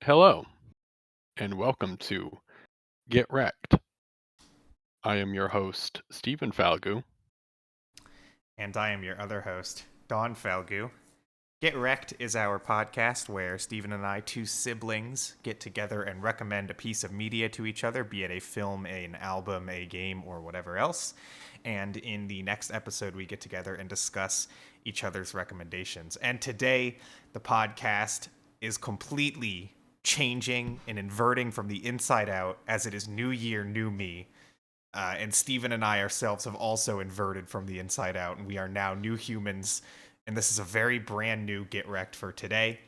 Hello, and welcome to Get Recc'd. I am your host, Stephen Falgout. And I am your other host, Don Falgu. Get Recc'd is our podcast where Stephen and I, two siblings, get together and recommend a piece of media to each other, be it a film, an album, a game, or whatever else. And in the next episode, we get together and discuss each other's recommendations. And today, the podcast is completely changing and inverting from the inside out, as it is New Year, New Me. And Steven and I ourselves have also inverted from the inside out, and we are now new humans. And this is a very brand new Get Recc'd for today.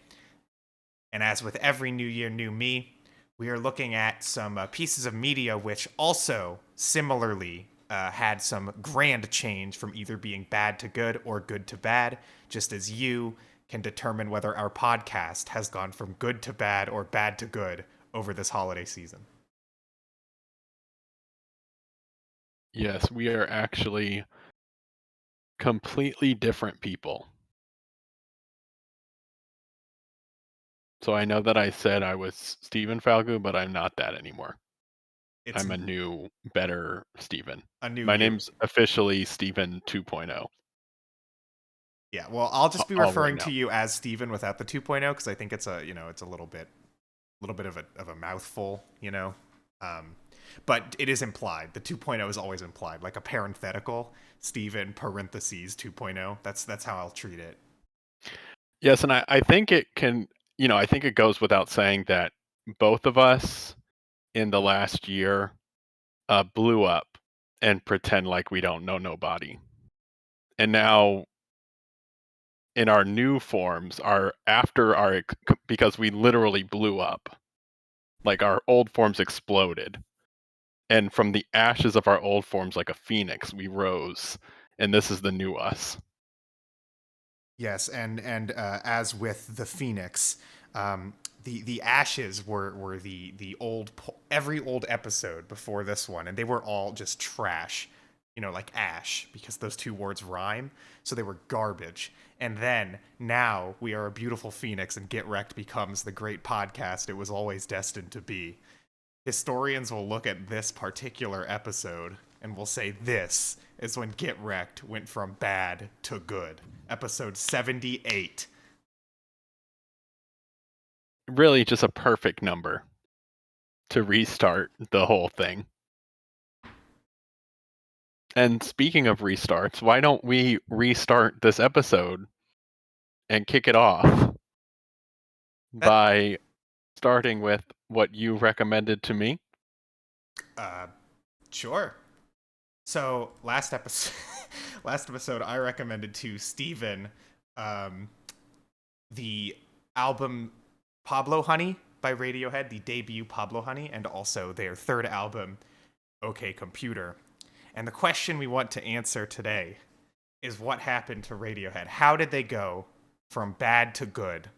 And as with every New Year, New Me, we are looking at some pieces of media which also similarly had some grand change from either being bad to good or good to bad, just as you can determine whether our podcast has gone from good to bad or bad to good over this holiday season. Yes, we are actually completely different people. So I know that I said I was Stephen Falgout, but I'm not that anymore. It's I'm a new, better Stephen. a new My you. name's officially Stephen 2.0. Yeah, well, I'll just be All right referring now. to you as Steven without the 2.0 because I think it's it's a little bit of a mouthful, but it is implied. The 2.0 is always implied, like a parenthetical, Steven parentheses 2.0. That's how I'll treat it. Yes, and I think it can, I think it goes without saying that both of us in the last year blew up and pretend like we don't know nobody. And now in our new forms, because we literally blew up, like our old forms exploded. And from the ashes of our old forms, like a phoenix, we rose. And this is the new us. Yes, and as with the Phoenix, the ashes were the every old episode before this one, and they were all just trash, like ash, because those two words rhyme, so they were garbage. And then now we are a beautiful Phoenix, and Get Recc'd becomes the great podcast it was always destined to be. Historians will look at this particular episode and will say this is when Get Recc'd went from bad to good. Episode 78. Really, just a perfect number to restart the whole thing. And speaking of restarts, why don't we restart this episode and kick it off That by starting with what you recommended to me? uh sure. So last episode I recommended to Steven um the album Pablo Honey by Radiohead, the debut Pablo Honey, and also their third album, OK Computer. And the question we want to answer today is what happened to Radiohead? How did they go from bad to good?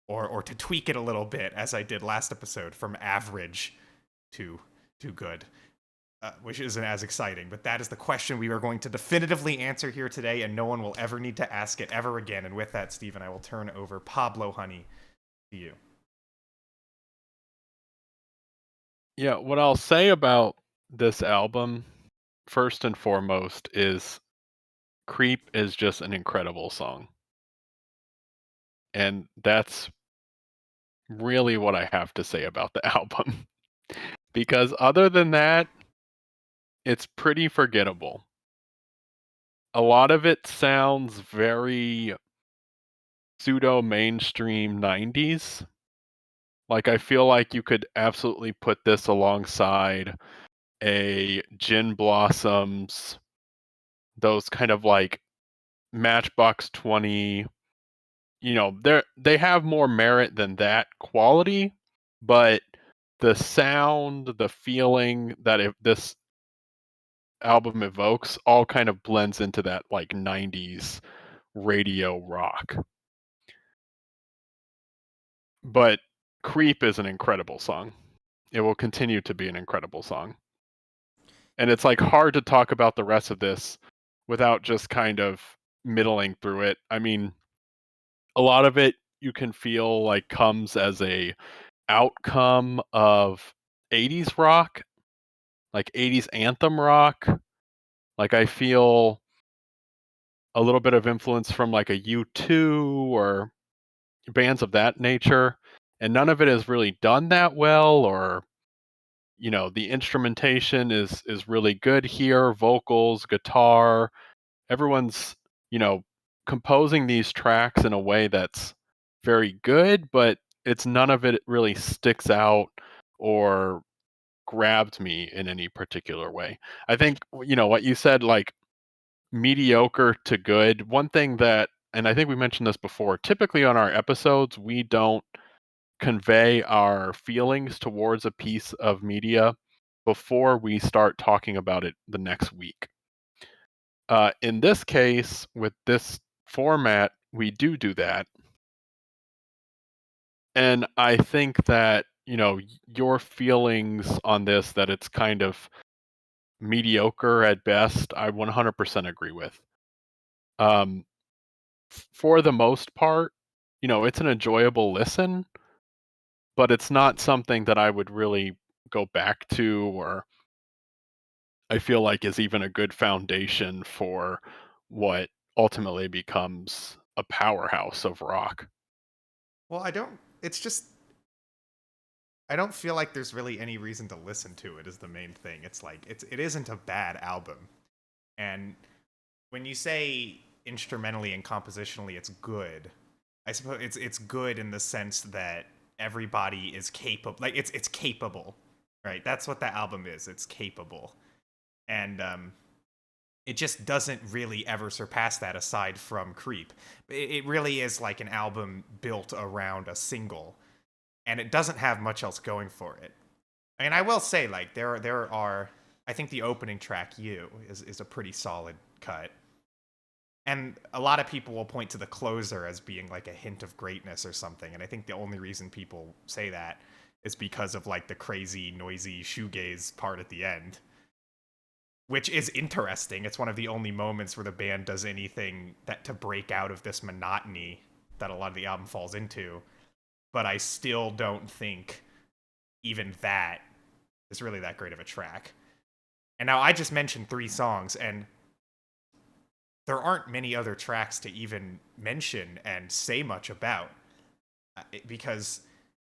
Or to tweak it a little bit, as I did last episode, from average to good, which isn't as exciting. But that is the question we are going to definitively answer here today, and no one will ever need to ask it ever again. And with that, Stephen, I will turn over Pablo Honey to you. Yeah, what I'll say about this album, first and foremost, is Creep is just an incredible song. And that's really what I have to say about the album. Because other than that, it's pretty forgettable. A lot of it sounds very pseudo mainstream 90s. Like, I feel like you could absolutely put this alongside a Gin Blossoms, those kind of like Matchbox 20. They have more merit than that quality, but the sound, the feeling that this album evokes all kind of blends into that like 90s radio rock. But Creep is an incredible song. It will continue to be an incredible song. And it's like hard to talk about the rest of this without just kind of middling through it. I mean, a lot of it you can feel like comes as a outcome of 80s rock, like 80s anthem rock. Like I feel a little bit of influence from like a U2 or bands of that nature, and none of it is really done that well, or the instrumentation is really good here, vocals, guitar, everyone's, you know, composing these tracks in a way that's very good, but it's none of it really sticks out or grabbed me in any particular way. I think, what you said, like mediocre to good. One thing that, and I think we mentioned this before, typically on our episodes, we don't convey our feelings towards a piece of media before we start talking about it the next week. In this case, with this format, we do that. And I think that, your feelings on this, that it's kind of mediocre at best, I 100% agree with. Um, for the most part, it's an enjoyable listen, but it's not something that I would really go back to, or I feel like is even a good foundation for what ultimately becomes a powerhouse of rock. Well, I don't. It's just I don't feel like there's really any reason to listen to it. Is the main thing. It's like it isn't a bad album, and when you say instrumentally and compositionally, it's good. I suppose it's good in the sense that everybody is capable. Like it's capable, right? That's what that album is. It's capable, and it just doesn't really ever surpass that aside from Creep. It really is like an album built around a single, and it doesn't have much else going for it. I mean, I will say, like, there are I think the opening track, You, is a pretty solid cut. And a lot of people will point to the closer as being like a hint of greatness or something. And I think the only reason people say that is because of like the crazy, noisy shoegaze part at the end, which is interesting. It's one of the only moments where the band does anything that to break out of this monotony that a lot of the album falls into. But I still don't think even that is really that great of a track. And now I just mentioned 3 songs, and there aren't many other tracks to even mention and say much about, because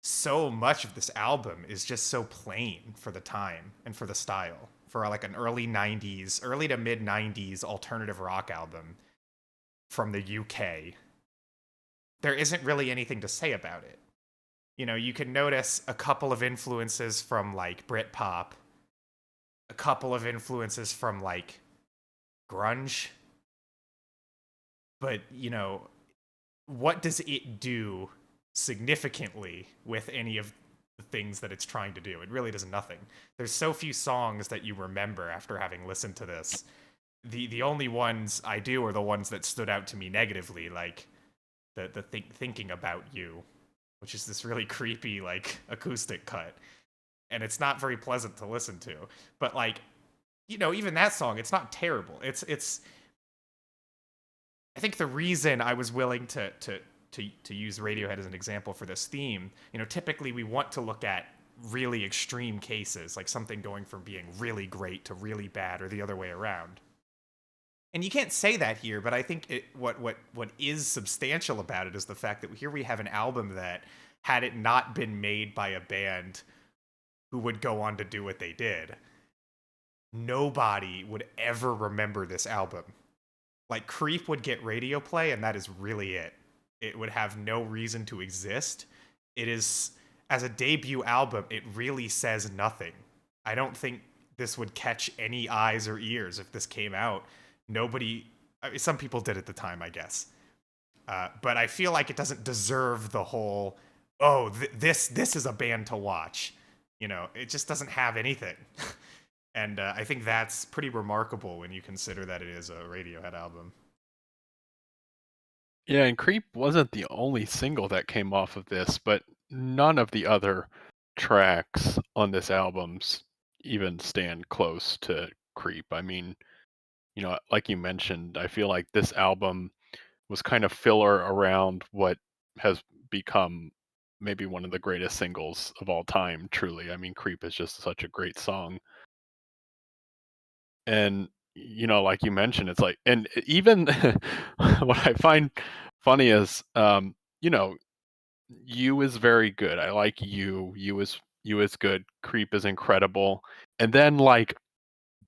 so much of this album is just so plain for the time and for the style, for like an early to mid 90s alternative rock album from the UK. There isn't really anything to say about it. You can notice a couple of influences from like Britpop, a couple of influences from like grunge, but what does it do significantly with any of the things that it's trying to do? It really does nothing. There's so few songs that you remember after having listened to this. The only ones I do are the ones that stood out to me negatively, like thinking about you, which is this really creepy like acoustic cut, and it's not very pleasant to listen to. But like, even that song, it's not terrible. It's I think the reason I was willing to use Radiohead as an example for this theme, typically we want to look at really extreme cases, like something going from being really great to really bad, or the other way around. And you can't say that here, but I think what is substantial about it is the fact that here we have an album that, had it not been made by a band who would go on to do what they did, nobody would ever remember this album. Like, Creep would get radio play, and that is really it. It would have no reason to exist. It is, as a debut album, it really says nothing. I don't think this would catch any eyes or ears if this came out. Nobody, I mean, some people did at the time, I guess. But I feel like it doesn't deserve the whole, this is a band to watch. It just doesn't have anything. And I think that's pretty remarkable when you consider that it is a Radiohead album. Yeah, and Creep wasn't the only single that came off of this, but none of the other tracks on this album's even stand close to Creep. I mean, like you mentioned, I feel like this album was kind of filler around what has become maybe one of the greatest singles of all time, truly. I mean, Creep is just such a great song. And, like you mentioned, it's like, and even what I find funny is, you know, You is very good. I like You. You is good. Creep is incredible. And then like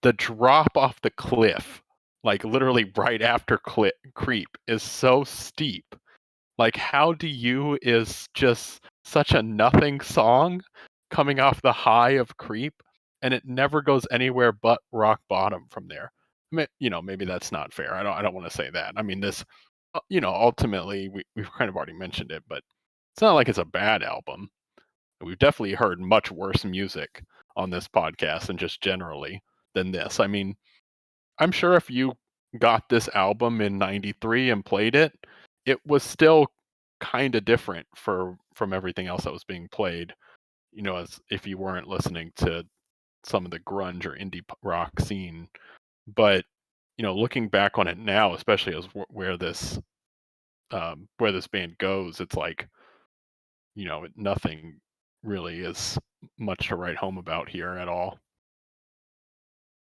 the drop off the cliff, like literally right after Creep is so steep. Like How Do You is just such a nothing song coming off the high of Creep, and it never goes anywhere but rock bottom from there. Maybe that's not fair. I don't want to say that. I mean, this, ultimately we've kind of already mentioned it, but it's not like it's a bad album. We've definitely heard much worse music on this podcast and just generally than this. I mean, I'm sure if you got this album in 93 and played it, it was still kind of different from everything else that was being played, as if you weren't listening to some of the grunge or indie rock scene. But, looking back on it now, especially as where this band goes, it's like, nothing really is much to write home about here at all.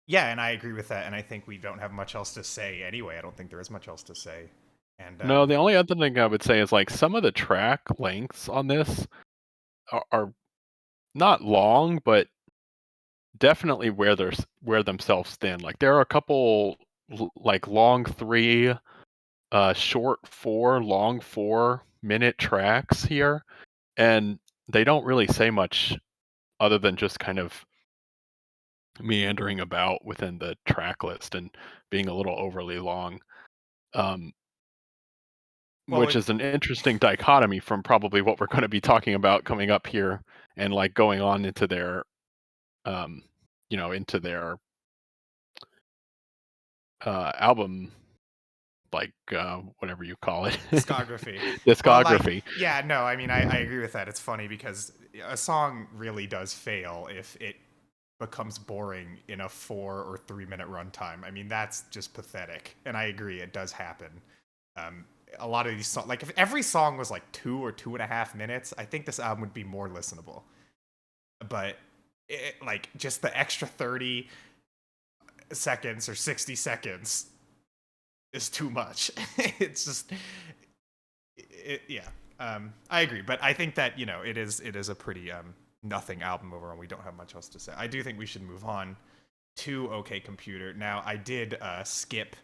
Yeah, and I agree with that. And I think we don't have much else to say anyway. I don't think there is much else to say. And No, the only other thing I would say is like some of the track lengths on this are not long, but definitely wear themselves thin. Like there are a couple like long 3, short 4, long 4-minute tracks here, and they don't really say much other than just kind of meandering about within the track list and being a little overly long. Um, well, which it, is an interesting dichotomy from probably what we're going to be talking about coming up here and like going on into their um, into their album, like whatever you call it, discography. Well, like, discography. yeah, no, I mean, I agree with that. It's funny because a song really does fail if it becomes boring in a 4 or 3 minute runtime. I mean, that's just pathetic. And I agree, it does happen. Um, a lot of these songs, like if every song was like 2 or 2.5 minutes, I think this album would be more listenable. But like just the extra 30 seconds or 60 seconds is too much. It's just, yeah. I agree, but I think that it is a pretty nothing album overall. We don't have much else to say. I do think we should move on to OK Computer. Now, I did skip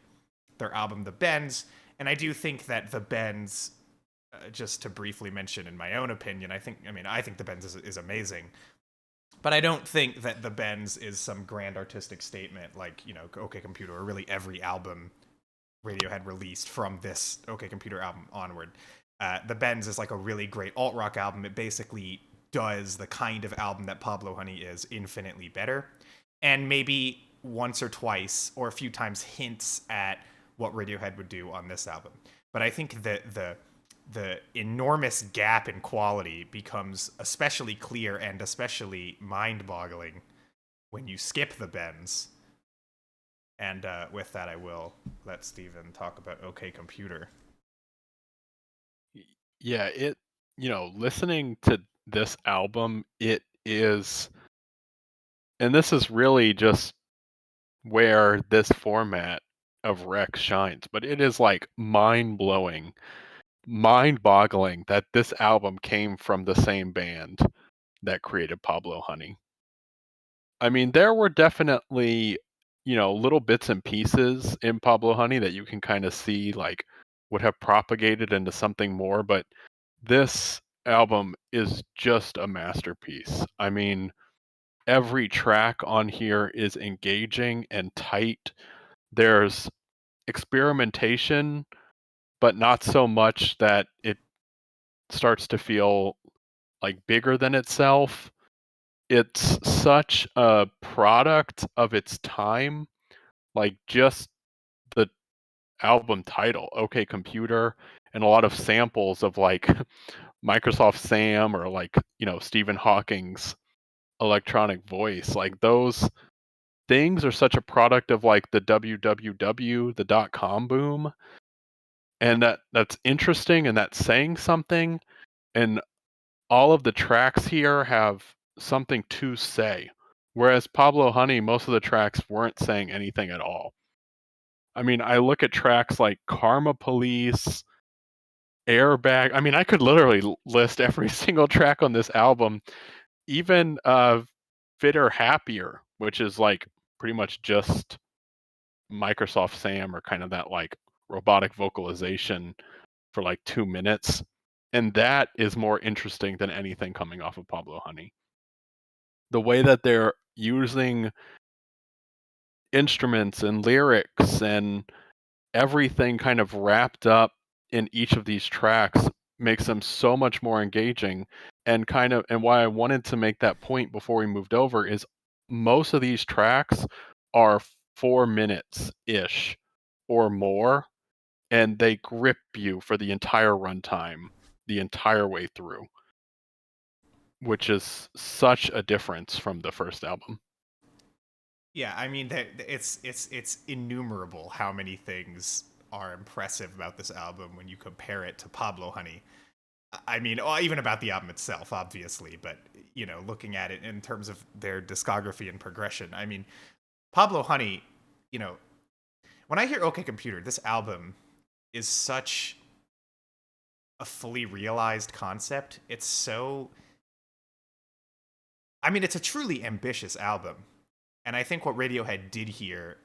their album The Bends, and I do think that The Bends, just to briefly mention, in my own opinion, I think The Bends is amazing, but I don't think that The Bends is some grand artistic statement like OK Computer or really every album Radiohead released from this OK Computer album onward. The Bends is like a really great alt rock album. It basically does the kind of album that Pablo Honey is infinitely better, and maybe once or twice or a few times hints at what Radiohead would do on this album. But I think that the enormous gap in quality becomes especially clear and especially mind-boggling when you skip the Bends. And with that, I will let Steven talk about OK Computer. Yeah, listening to this album, it is, and this is really just where this format of Rex shines, but it is like mind-blowing, mind-boggling that this album came from the same band that created Pablo Honey. I mean, there were definitely, little bits and pieces in Pablo Honey that you can kind of see like would have propagated into something more, but this album is just a masterpiece. I mean, every track on here is engaging and tight. There's experimentation, but not so much that it starts to feel like bigger than itself. It's such a product of its time, like just the album title, OK Computer, and a lot of samples of like Microsoft Sam or like, Stephen Hawking's electronic voice. Like those things are such a product of like the www, the .com boom. And that's interesting and that's saying something. And all of the tracks here have something to say, whereas Pablo Honey, most of the tracks weren't saying anything at all. I mean, I look at tracks like Karma Police, Airbag. I mean, I could literally list every single track on this album, even Fitter Happier, which is like pretty much just Microsoft Sam or kind of that like robotic vocalization for like 2 minutes. And that is more interesting than anything coming off of Pablo Honey. The way that they're using instruments and lyrics and everything kind of wrapped up in each of these tracks makes them so much more engaging, and why I wanted to make that point before we moved over is most of these tracks are 4 minutes ish or more, and they grip you for the entire runtime the entire way through, which is such a difference from the first album. Yeah, I mean that it's innumerable how many things are impressive about this album when you compare it to Pablo Honey. I mean, even about the album itself, obviously, but you know, looking at it in terms of their discography and progression. I mean, Pablo Honey, you know, when I hear OK Computer, this album is such a fully realized concept. It's so I mean, it's a truly ambitious album. And I think what Radiohead did here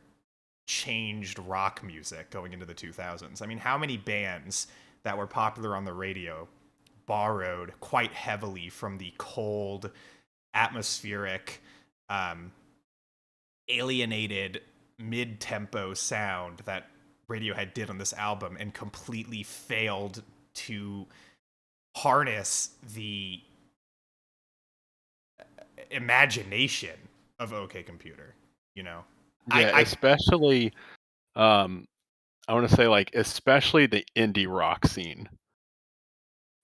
changed rock music going into the 2000s. I mean, how many bands that were popular on the radio borrowed quite heavily from the cold, atmospheric, alienated, mid-tempo sound that Radiohead did on this album and completely failed to harness the imagination of OK Computer, you know? Yeah, especially I want to say like especially the indie rock scene.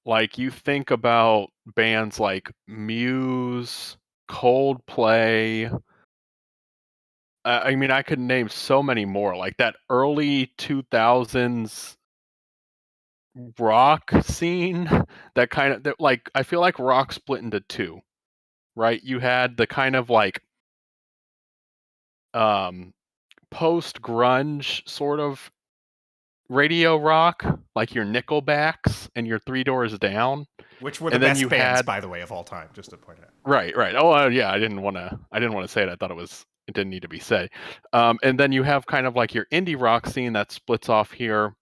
Like you think about bands like Muse, Coldplay. I mean, I could name so many more. Like that early 2000s rock scene, like I feel like rock split into two, right? You had the kind of like um post grunge sort of radio rock, like your Nickelbacks and your Three Doors Down, which were the and then best you bands, had by the way, of all time, just to point out. right. Oh, yeah, I didn't wanna say it, I thought it didn't need to be said. And then you have kind of like your indie rock scene that splits off here.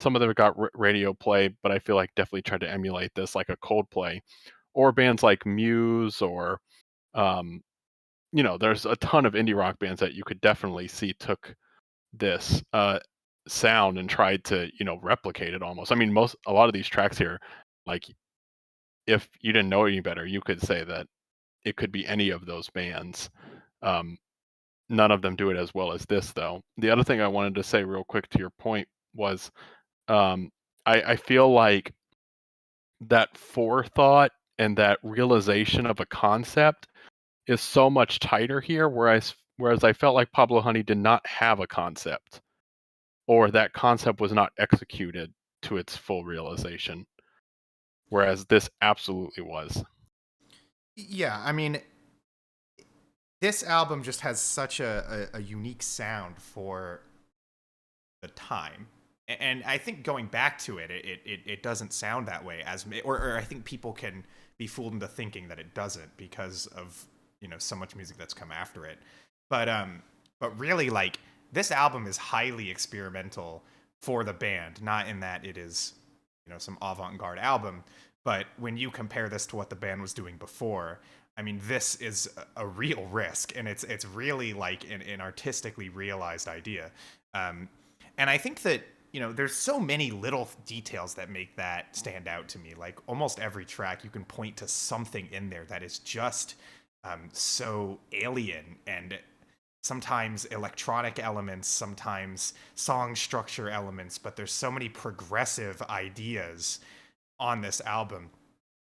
Some of them got radio play, but I feel like definitely tried to emulate this, like a Coldplay, or bands like Muse or, um, there's a ton of indie rock bands that you could definitely see took this, sound and tried to, replicate it almost. I mean, a lot of these tracks here, like, if you didn't know any better, you could say that it could be any of those bands. Um, None of them do it as well as this, though. The other thing I wanted to say real quick to your point was, um, I feel like that forethought and that realization of a concept is so much tighter here, whereas I felt like Pablo Honey did not have a concept, or that concept was not executed to its full realization, whereas this absolutely was. Yeah, I mean, this album just has such a unique sound for the time. And I think going back to it doesn't sound that way or I think people can be fooled into thinking that it doesn't because of, you know, so much music that's come after it. But really, like, this album is highly experimental for the band, not in that it is, you know, some avant-garde album, but when you compare this to what the band was doing before, I mean, this is a real risk, and it's really like an artistically realized idea. Um, and I think that, you know, there's so many little details that make that stand out to me. Like almost every track, you can point to something in there that is just so alien, and sometimes electronic elements, sometimes song structure elements, but there's so many progressive ideas on this album.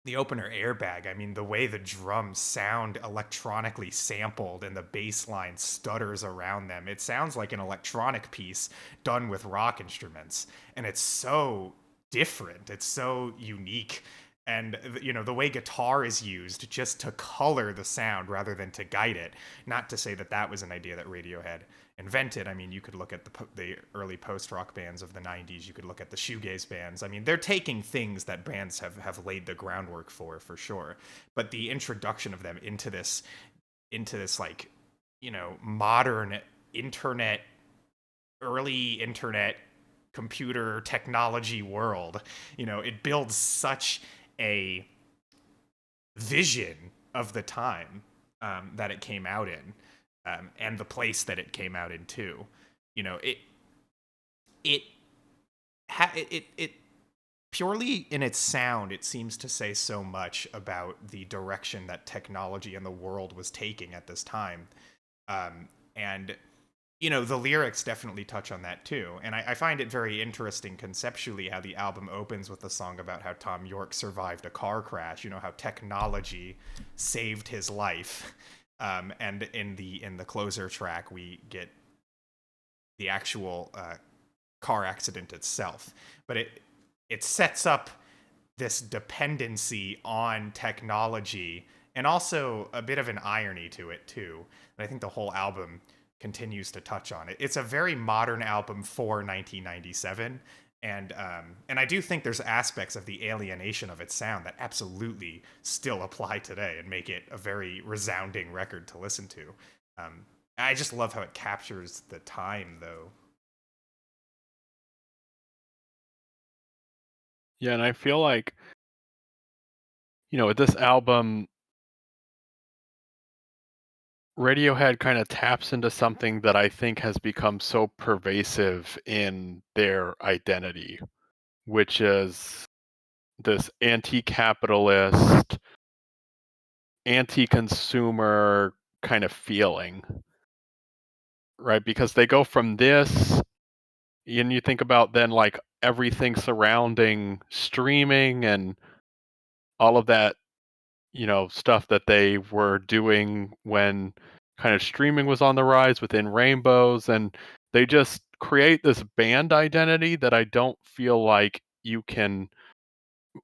The opener, Airbag, I mean, the way the drums sound electronically sampled and the bass line stutters around them, it sounds like an electronic piece done with rock instruments. And it's so different, it's so unique. And the way guitar is used just to color the sound rather than to guide it. Not to say that that was an idea that Radiohead invented. I mean, you could look at the early post-rock bands of the 90s. You could look at the shoegaze bands. I mean, they're taking things that bands have laid the groundwork for sure. But the introduction of them into this like, modern internet, early internet computer technology world, it builds such a vision of the time that it came out in, and the place that it came out in too. It purely in its sound, it seems to say so much about the direction that technology and the world was taking at this time. And the lyrics definitely touch on that too. And I find it very interesting conceptually how the album opens with a song about how Tom York survived a car crash, how technology saved his life. And in the closer track, we get the actual car accident itself. But it sets up this dependency on technology and also a bit of an irony to it too. And I think the whole album continues to touch on it. It's a very modern album for 1997, and I do think there's aspects of the alienation of its sound that absolutely still apply today and make it a very resounding record to listen to. I just love how it captures the time, though. Yeah, and I feel like, with this album, Radiohead kind of taps into something that I think has become so pervasive in their identity, which is this anti-capitalist, anti-consumer kind of feeling, right? Because they go from this, and you think about then like everything surrounding streaming and all of that, stuff that they were doing when kind of streaming was on the rise within Rainbows, and they just create this band identity that I don't feel like you can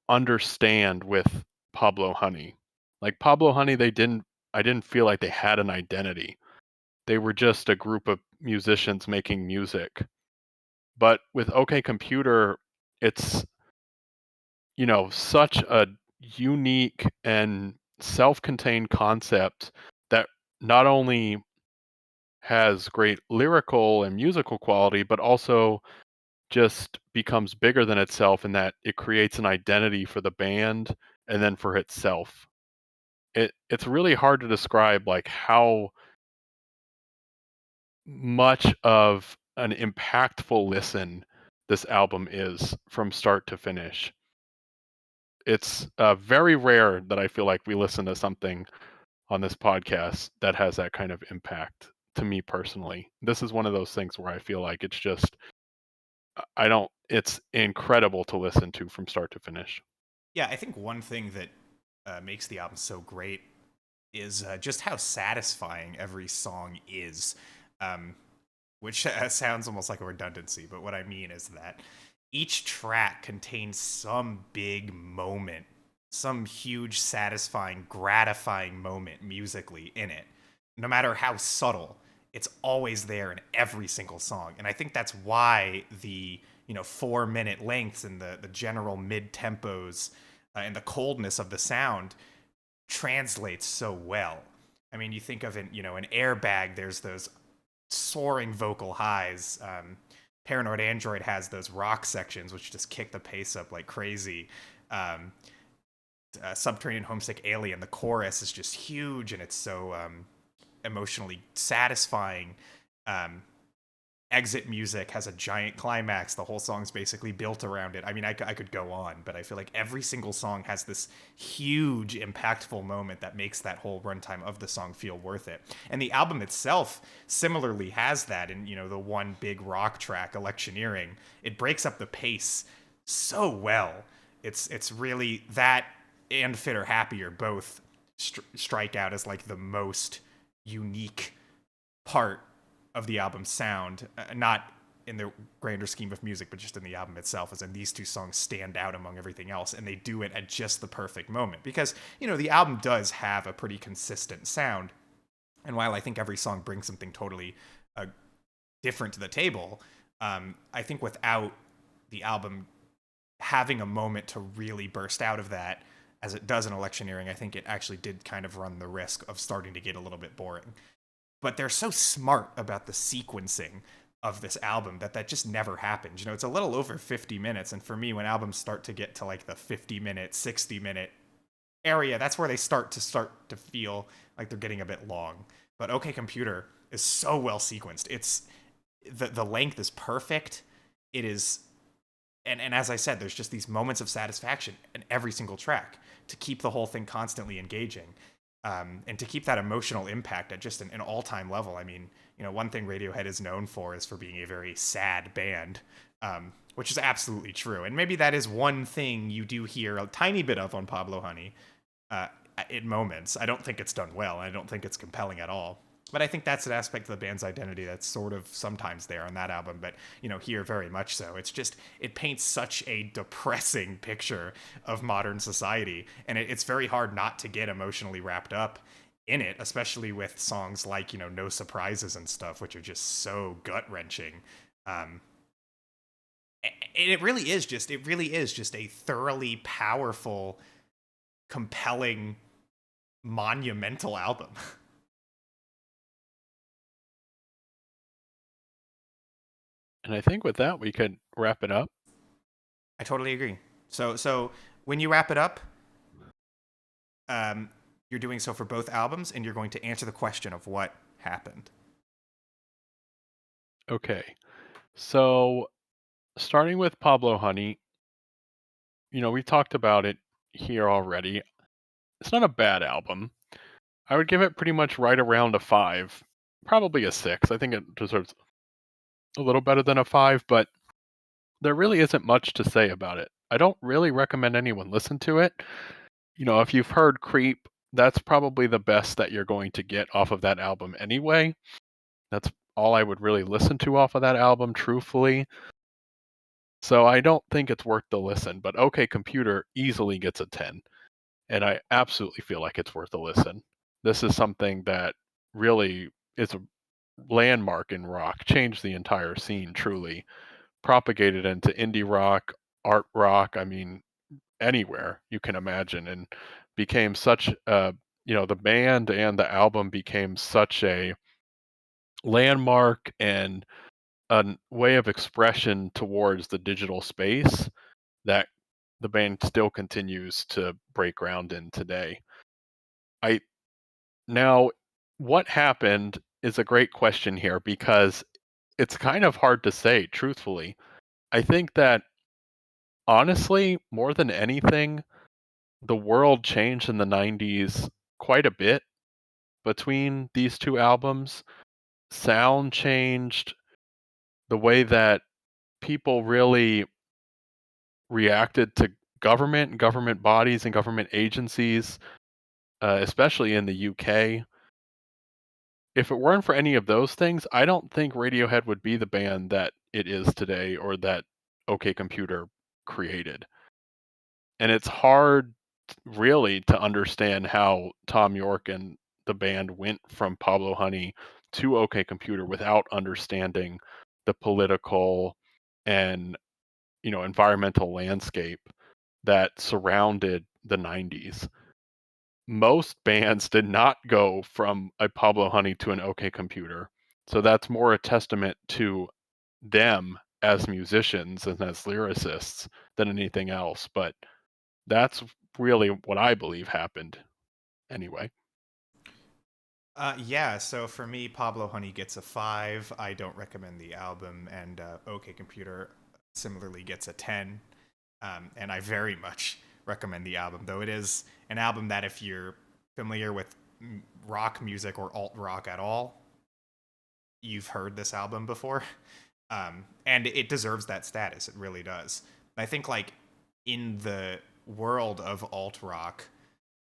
understand with Pablo Honey. Like Pablo Honey, I didn't feel like they had an identity. They were just a group of musicians making music. But with OK Computer, it's, such a unique and self-contained concept that not only has great lyrical and musical quality, but also just becomes bigger than itself in that it creates an identity for the band and then for itself. It's really hard to describe like how much of an impactful listen this album is from start to finish. It's very rare that I feel like we listen to something on this podcast that has that kind of impact to me personally. This is one of those things where I feel like it's just it's incredible to listen to from start to finish. Yeah, I think one thing that makes the album so great is just how satisfying every song is. Which sounds almost like a redundancy, but what I mean is that each track contains some big moment, some huge, satisfying, gratifying moment musically in it. No matter how subtle, it's always there in every single song. And I think that's why the 4-minute lengths and the general mid tempos and the coldness of the sound translates so well. I mean, you think of an Airbag. There's those soaring vocal highs. Paranoid Android has those rock sections which just kick the pace up like crazy. Subterranean Homesick Alien, the chorus is just huge and it's so emotionally satisfying. Exit Music has a giant climax. The whole song's basically built around it. I mean, I could go on, but I feel like every single song has this huge, impactful moment that makes that whole runtime of the song feel worth it. And the album itself similarly has that in, the one big rock track, Electioneering. It breaks up the pace so well. It's really that and Fitter Happier both strike out as like the most unique part of the album's sound, not in the grander scheme of music, but just in the album itself, as in these two songs stand out among everything else, and they do it at just the perfect moment. Because, the album does have a pretty consistent sound, and while I think every song brings something totally different to the table, I think without the album having a moment to really burst out of that, as it does in Electioneering, I think it actually did kind of run the risk of starting to get a little bit boring. But they're so smart about the sequencing of this album that just never happens. It's a little over 50 minutes, and for me, when albums start to get to like the 50-minute, 60-minute area, that's where they start to feel like they're getting a bit long. But OK Computer is so well sequenced. It's the length is perfect. It is, and as I said, there's just these moments of satisfaction in every single track to keep the whole thing constantly engaging. And to keep that emotional impact at just an all-time level. I mean, one thing Radiohead is known for is for being a very sad band, which is absolutely true. And maybe that is one thing you do hear a tiny bit of on Pablo Honey in moments. I don't think it's done well. I don't think it's compelling at all. But I think that's an aspect of the band's identity that's sort of sometimes there on that album, but, here very much so. It's just, it paints such a depressing picture of modern society, and it's very hard not to get emotionally wrapped up in it, especially with songs like, No Surprises and stuff, which are just so gut-wrenching. It really is just a thoroughly powerful, compelling, monumental album. And I think with that, we could wrap it up. I totally agree. So when you wrap it up, you're doing so for both albums, and you're going to answer the question of what happened. Okay. So, starting with Pablo Honey, we talked about it here already. It's not a bad album. I would give it pretty much right around a 5, probably a 6. I think it deserves a little better than a 5, but there really isn't much to say about it. I don't really recommend anyone listen to it. If you've heard Creep, that's probably the best that you're going to get off of that album anyway. That's all I would really listen to off of that album, truthfully. So I don't think it's worth the listen, but OK Computer easily gets a 10, and I absolutely feel like it's worth a listen. This is something that really is a landmark in rock, changed the entire scene truly, propagated into indie rock, art rock, I mean, anywhere you can imagine, and became such a, the band and the album became such a landmark and a way of expression towards the digital space that the band still continues to break ground in today. I Now, what happened is a great question here because it's kind of hard to say, truthfully. I think that honestly, more than anything, the world changed in the 90s quite a bit between these two albums. Sound changed, the way that people really reacted to government and government bodies and government agencies, especially in the UK. If it weren't for any of those things, I don't think Radiohead would be the band that it is today or that OK Computer created. And it's hard really to understand how Tom York and the band went from Pablo Honey to OK Computer without understanding the political and environmental landscape that surrounded the 90s. Most bands did not go from a Pablo Honey to an OK Computer. So that's more a testament to them as musicians and as lyricists than anything else. But that's really what I believe happened anyway. Yeah, so for me, Pablo Honey gets a 5. I don't recommend the album, and OK Computer similarly gets a 10. And I very much recommend the album, though it is an album that if you're familiar with rock music or alt rock at all, you've heard this album before. And it deserves that status. It really does. I think, like, in the world of alt rock,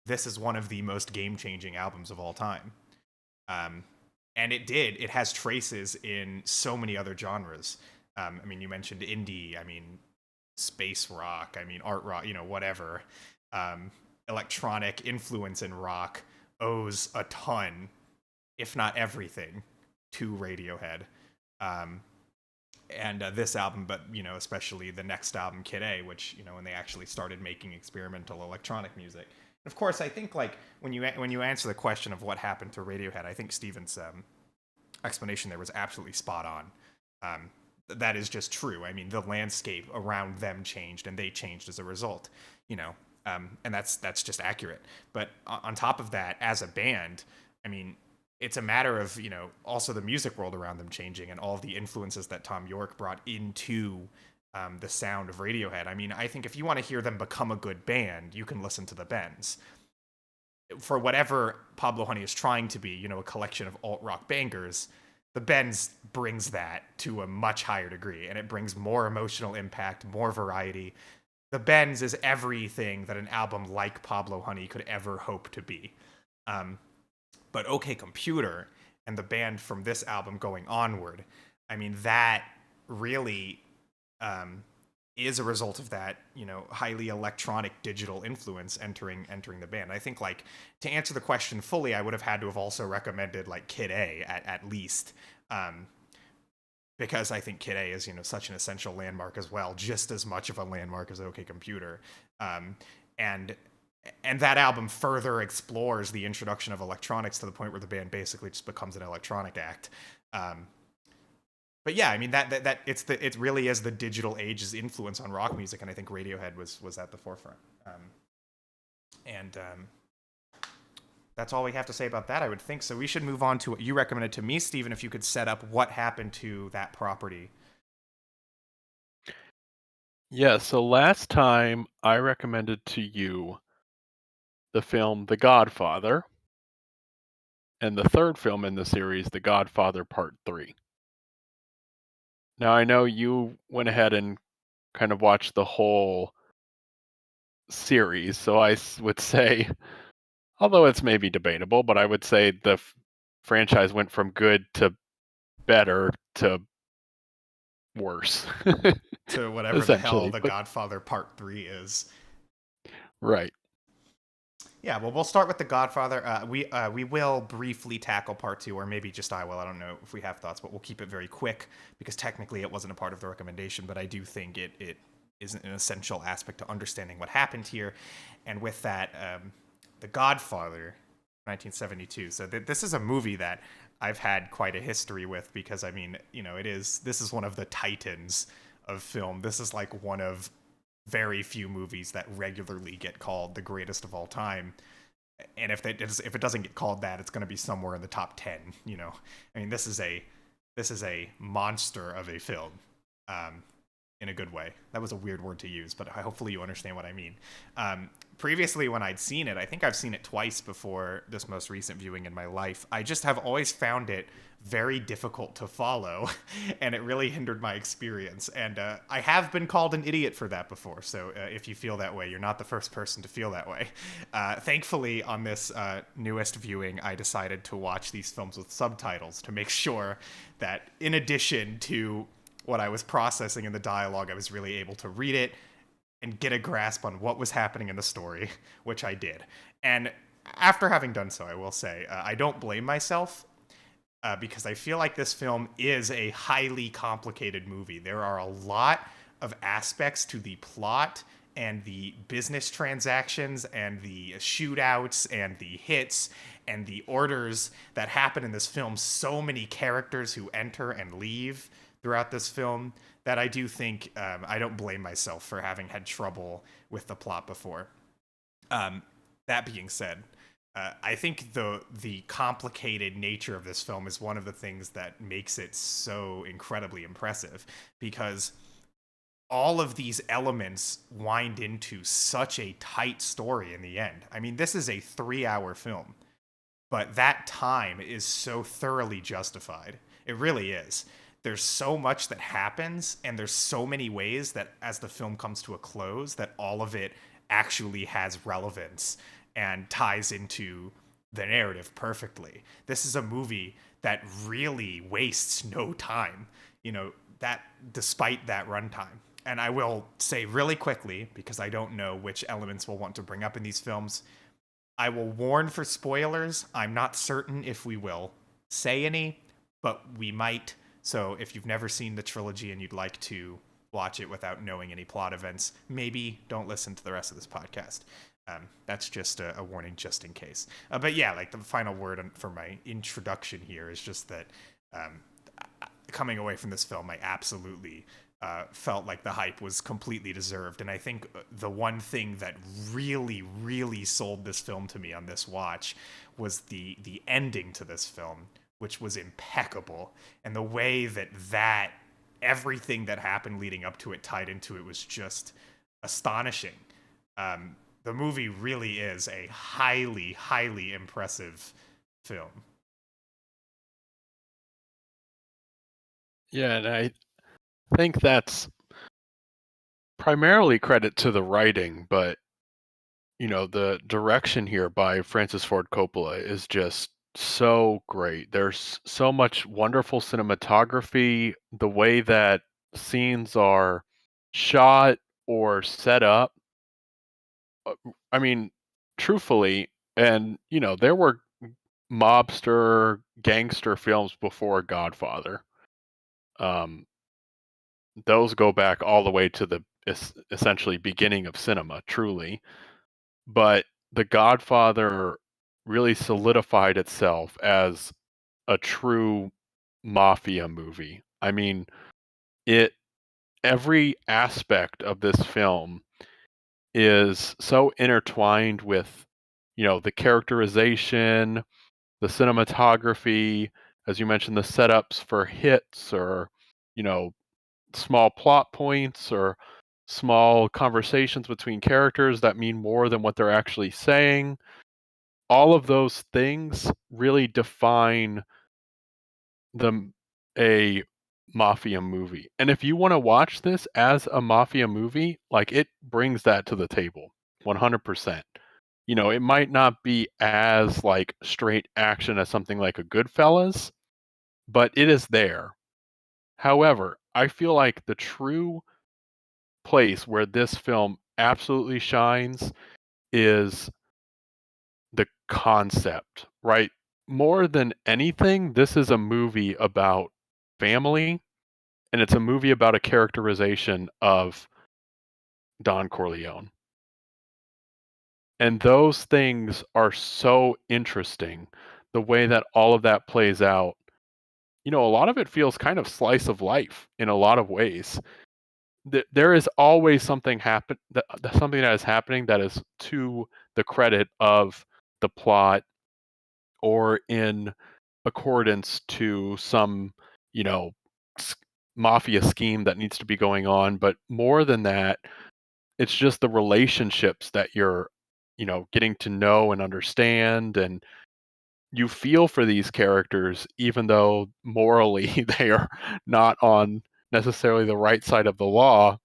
this is one of the most game-changing albums of all time. And it has traces in so many other genres. I mean, you mentioned indie. I mean, space rock. I mean, art rock. Whatever. Electronic influence in rock owes a ton, if not everything, to Radiohead. And this album, but especially the next album, Kid A, which when they actually started making experimental electronic music. Of course, I think like when you answer the question of what happened to Radiohead, I think Steven's explanation there was absolutely spot on. That is just true. I mean, the landscape around them changed, and they changed as a result. And that's just accurate. But on top of that, as a band, I mean, it's a matter of also the music world around them changing and all of the influences that Tom York brought into the sound of Radiohead. I mean, I think if you want to hear them become a good band, you can listen to the Bends. For whatever Pablo Honey is trying to be, a collection of alt rock bangers, the Bends brings that to a much higher degree, and it brings more emotional impact, more variety. The Bends is everything that an album like Pablo Honey could ever hope to be. But OK Computer and the band from this album going onward, I mean, that really is a result of that, highly electronic digital influence entering the band. I think, like, to answer the question fully, I would have had to have also recommended like Kid A at least, because I think Kid A is such an essential landmark as well, just as much of a landmark as OK Computer, and that album further explores the introduction of electronics to the point where the band basically just becomes an electronic act. But yeah, I mean that it really is the digital age's influence on rock music, and I think Radiohead was at the forefront. And that's all we have to say about that, I would think. So we should move on to what you recommended to me, Stephen. If you could set up what happened to that property. Yeah, so last time I recommended to you the film The Godfather, and the third film in the series, The Godfather Part 3. Now, I know you went ahead and kind of watched the whole series, so I would say, although it's maybe debatable, but I would say the franchise went from good to better to worse. To whatever the hell Essentially, The but Godfather Part 3 is. right. Yeah, well, we'll start with The Godfather. We will briefly tackle Part 2, or maybe just I will. I don't know if we have thoughts, but we'll keep it very quick, because technically it wasn't a part of the recommendation, but I do think it is an essential aspect to understanding what happened here. And with that, The Godfather, 1972. So this is a movie that I've had quite a history with, because, I mean, this is one of the titans of film. This is like one of very few movies that regularly get called the greatest of all time. And if it doesn't get called that, it's going to be somewhere in the top 10. I mean, this is a monster of a film, in a good way. That was a weird word to use, but hopefully you understand what I mean. Previously, when I'd seen it, I think I've seen it twice before this most recent viewing in my life, I just have always found it very difficult to follow, and it really hindered my experience. And I have been called an idiot for that before, so if you feel that way, you're not the first person to feel that way. Thankfully, on this newest viewing, I decided to watch these films with subtitles to make sure that, in addition to what I was processing in the dialogue, I was really able to read it and get a grasp on what was happening in the story, which I did. And after having done so, I will say, I don't blame myself, because I feel like this film is a highly complicated movie. There are a lot of aspects to the plot and the business transactions and the shootouts and the hits and the orders that happen in this film. So many characters who enter and leave throughout this film that I do think I don't blame myself for having had trouble with the plot before. That being said, I think the complicated nature of this film is one of the things that makes it so incredibly impressive, because all of these elements wind into such a tight story in the end. I mean, this is a 3-hour film, but that time is so thoroughly justified. It really is. There's so much that happens, and there's so many ways that as the film comes to a close, that all of it actually has relevance and ties into the narrative perfectly. This is a movie that really wastes no time. that despite that runtime. And I will say really quickly, because I don't know which elements we'll want to bring up in these films, I will warn for spoilers. I'm not certain if we will say any, but we might. So if you've never seen the trilogy and you'd like to watch it without knowing any plot events, maybe don't listen to the rest of this podcast. That's just a warning, just in case. But yeah, like the final word for my introduction here is just that coming away from this film, I absolutely felt like the hype was completely deserved. And I think the one thing that really, really sold this film to me on this watch was the ending to this film, which was impeccable. And the way that everything that happened leading up to it tied into it was just astonishing. The movie really is a highly, highly impressive film. Yeah, and I think that's primarily credit to the writing, but the direction here by Francis Ford Coppola is just so great. There's so much wonderful cinematography, the way that scenes are shot or set up. I mean, truthfully, and there were mobster gangster films before Godfather. Um, those go back all the way to the essentially beginning of cinema, truly. But The Godfather really solidified itself as a true mafia movie. I mean, it every aspect of this film is so intertwined with, the characterization, the cinematography, as you mentioned, the setups for hits or, you know, small plot points or small conversations between characters that mean more than what they're actually saying. All of those things really define the a mafia movie. And if you want to watch this as a mafia movie, like it brings that to the table 100%. It might not be as like straight action as something like a Goodfellas, but it is there. However, I feel like the true place where this film absolutely shines is the concept, right? More than anything, this is a movie about family, and it's a movie about a characterization of Don Corleone. And those things are so interesting. The way that all of that plays out, a lot of it feels kind of slice of life in a lot of ways. There is always something that is happening that is to the credit of the plot or in accordance to some, you know, s- mafia scheme that needs to be going on. But more than that, it's just the relationships that you're, getting to know and understand. And you feel for these characters, even though morally they are not on necessarily the right side of the law.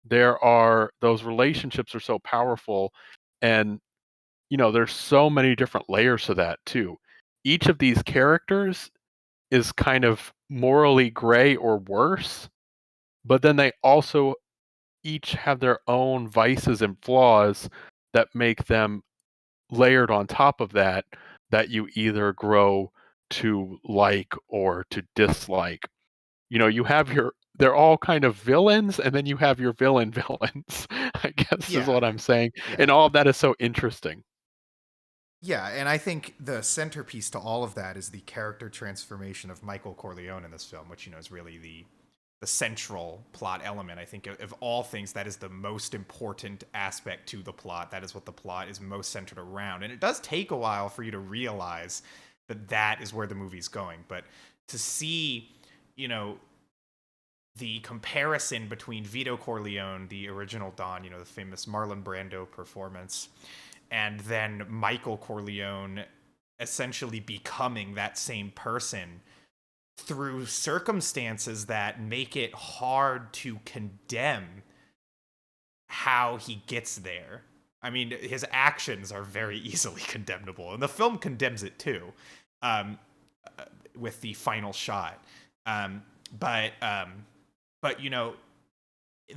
Those relationships are so powerful. And, there's so many different layers to that too. Each of these characters is kind of morally gray or worse, but then they also each have their own vices and flaws that make them layered on top of that you either grow to like or to dislike. You have they're all kind of villains, and then you have your villains, I guess is Yeah, what I'm saying. yeah. And all of that is so interesting. Yeah, and I think the centerpiece to all of that is the character transformation of Michael Corleone in this film, which is really the central plot element. I think of all things, that is the most important aspect to the plot. That is what the plot is most centered around, and it does take a while for you to realize that is where the movie's going. But to see, you know, the comparison between Vito Corleone, the original Don, the famous Marlon Brando performance, and then Michael Corleone essentially becoming that same person through circumstances that make it hard to condemn how he gets there. I mean, his actions are very easily condemnable, and the film condemns it too, um, with the final shot. Um, but but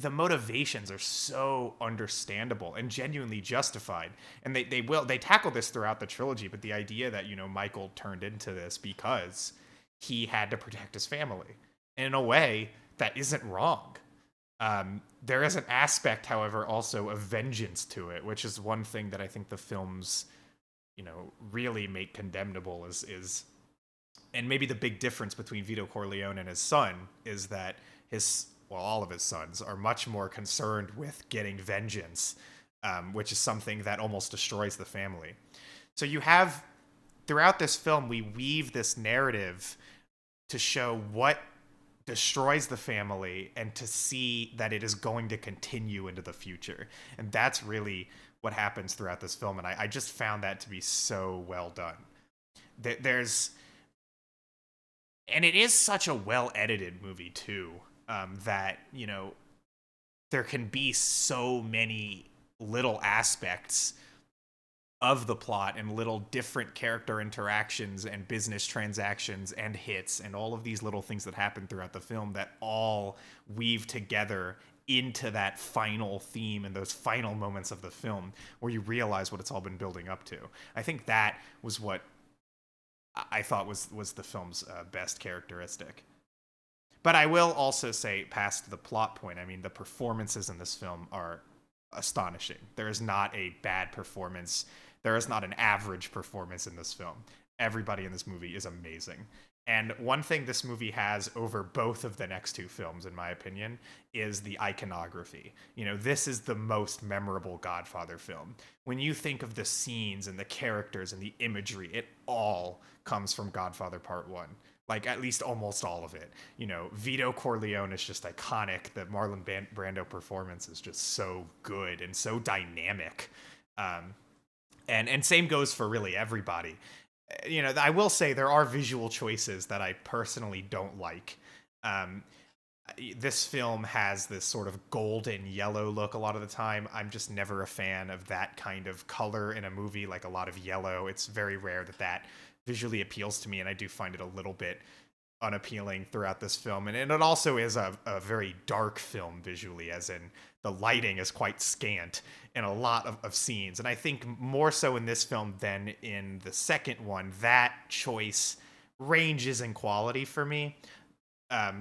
the motivations are so understandable and genuinely justified, and they tackle this throughout the trilogy. But the idea that Michael turned into this because he had to protect his family, and in a way that isn't wrong. There is an aspect, however, also of vengeance to it, which is one thing that I think the films really make condemnable. Is And maybe the big difference between Vito Corleone and his son is that all of his sons are much more concerned with getting vengeance, which is something that almost destroys the family. So you have, throughout this film, we weave this narrative to show what destroys the family and to see that it is going to continue into the future. And that's really what happens throughout this film. And I just found that to be so well done. And it is such a well-edited movie, too, that, there can be so many little aspects of the plot and little different character interactions and business transactions and hits and all of these little things that happen throughout the film that all weave together into that final theme and those final moments of the film where you realize what it's all been building up to. I think that was what I thought was the film's best characteristic. But I will also say, past the plot point, I mean, the performances in this film are astonishing. There is not a bad performance. There is not an average performance in this film. Everybody in this movie is amazing. And one thing this movie has over both of the next two films, in my opinion, is the iconography. This is the most memorable Godfather film. When you think of the scenes and the characters and the imagery, it all comes from Godfather Part 1. Like, at least almost all of it. Vito Corleone is just iconic. The Marlon Brando performance is just so good and so dynamic. And same goes for really everybody. I will say there are visual choices that I personally don't like. This film has this sort of golden yellow look a lot of the time. I'm just never a fan of that kind of color in a movie, like a lot of yellow. It's very rare that visually appeals to me, and I do find it a little bit unappealing throughout this film. And it also is a very dark film visually, as in the lighting is quite scant in a lot of scenes. And I think more so in this film than in the second one, that choice ranges in quality for me.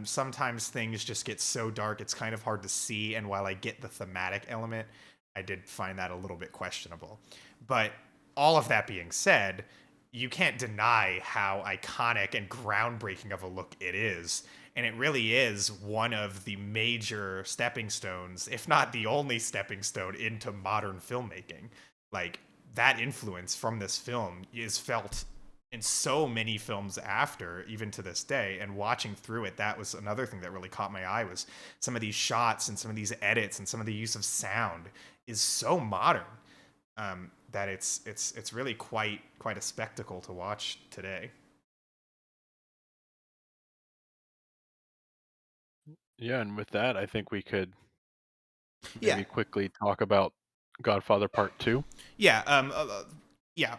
Sometimes things just get so dark, it's kind of hard to see. And while I get the thematic element, I did find that a little bit questionable. But all of that being said, you can't deny how iconic and groundbreaking of a look it is. And it really is one of the major stepping stones, if not the only stepping stone, into modern filmmaking. Like, that influence from this film is felt in so many films after, even to this day. And watching through it, that was another thing that really caught my eye, was some of these shots and some of these edits and some of the use of sound is so modern. That it's really quite a spectacle to watch today. Yeah, and with that, I think we could maybe quickly talk about Godfather Part 2. Yeah,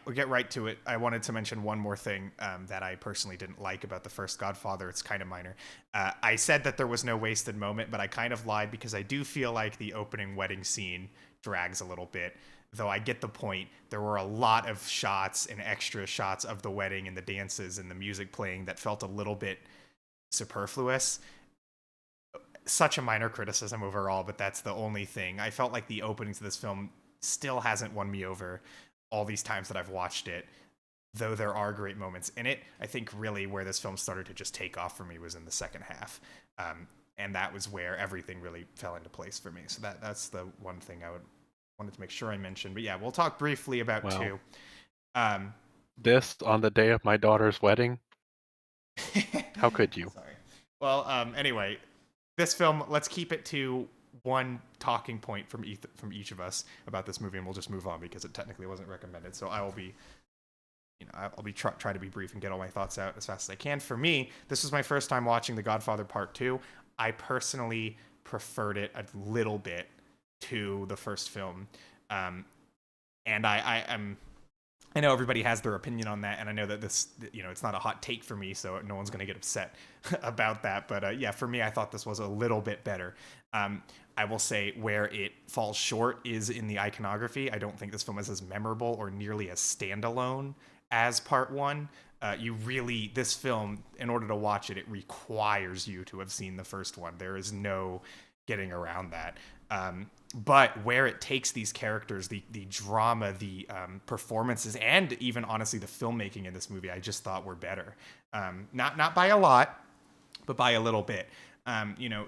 we'll get right to it. I wanted to mention one more thing that I personally didn't like about the first Godfather. It's kind of minor. I said that there was no wasted moment, but I kind of lied, because I do feel like the opening wedding scene drags a little bit. Though I get the point. There were a lot of shots and extra shots of the wedding and the dances and the music playing that felt a little bit superfluous. Such a minor criticism overall, but that's the only thing. I felt like the opening to this film still hasn't won me over all these times that I've watched it, though there are great moments in it. I think really where this film started to just take off for me was in the second half. And that was where everything really fell into place for me. So that's the one thing I wanted to make sure I mentioned. But yeah, we'll talk briefly about two. This on the day of my daughter's wedding? How could you? Sorry. Well, anyway, this film, let's keep it to one talking point from each of us about this movie, and we'll just move on because it technically wasn't recommended. So I will be, try to be brief and get all my thoughts out as fast as I can. For me, this was my first time watching The Godfather Part 2. I personally preferred it a little bit to the first film, and I I know everybody has their opinion on that, and I know that this, it's not a hot take for me, so no one's going to get upset about that. But yeah, for me, I thought this was a little bit better. Um, I will say where it falls short is in the iconography. I don't think this film is as memorable or nearly as standalone as part one. This film, in order to watch it, it requires you to have seen the first one. There is no getting around that. But where it takes these characters, the drama, the performances, and even honestly the filmmaking in this movie, I just thought were better. Not by a lot, but by a little bit.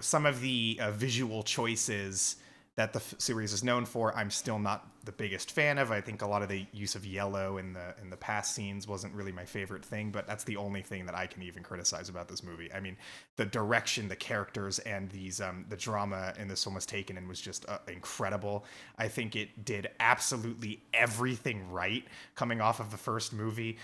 Some of the visual choices that the series is known for, I'm still not the biggest fan of. I think a lot of the use of yellow in the past scenes wasn't really my favorite thing, but that's the only thing that I can even criticize about this movie. I mean, the direction, the characters, and the drama in this film was taken and was just incredible. I think it did absolutely everything right coming off of the first movie.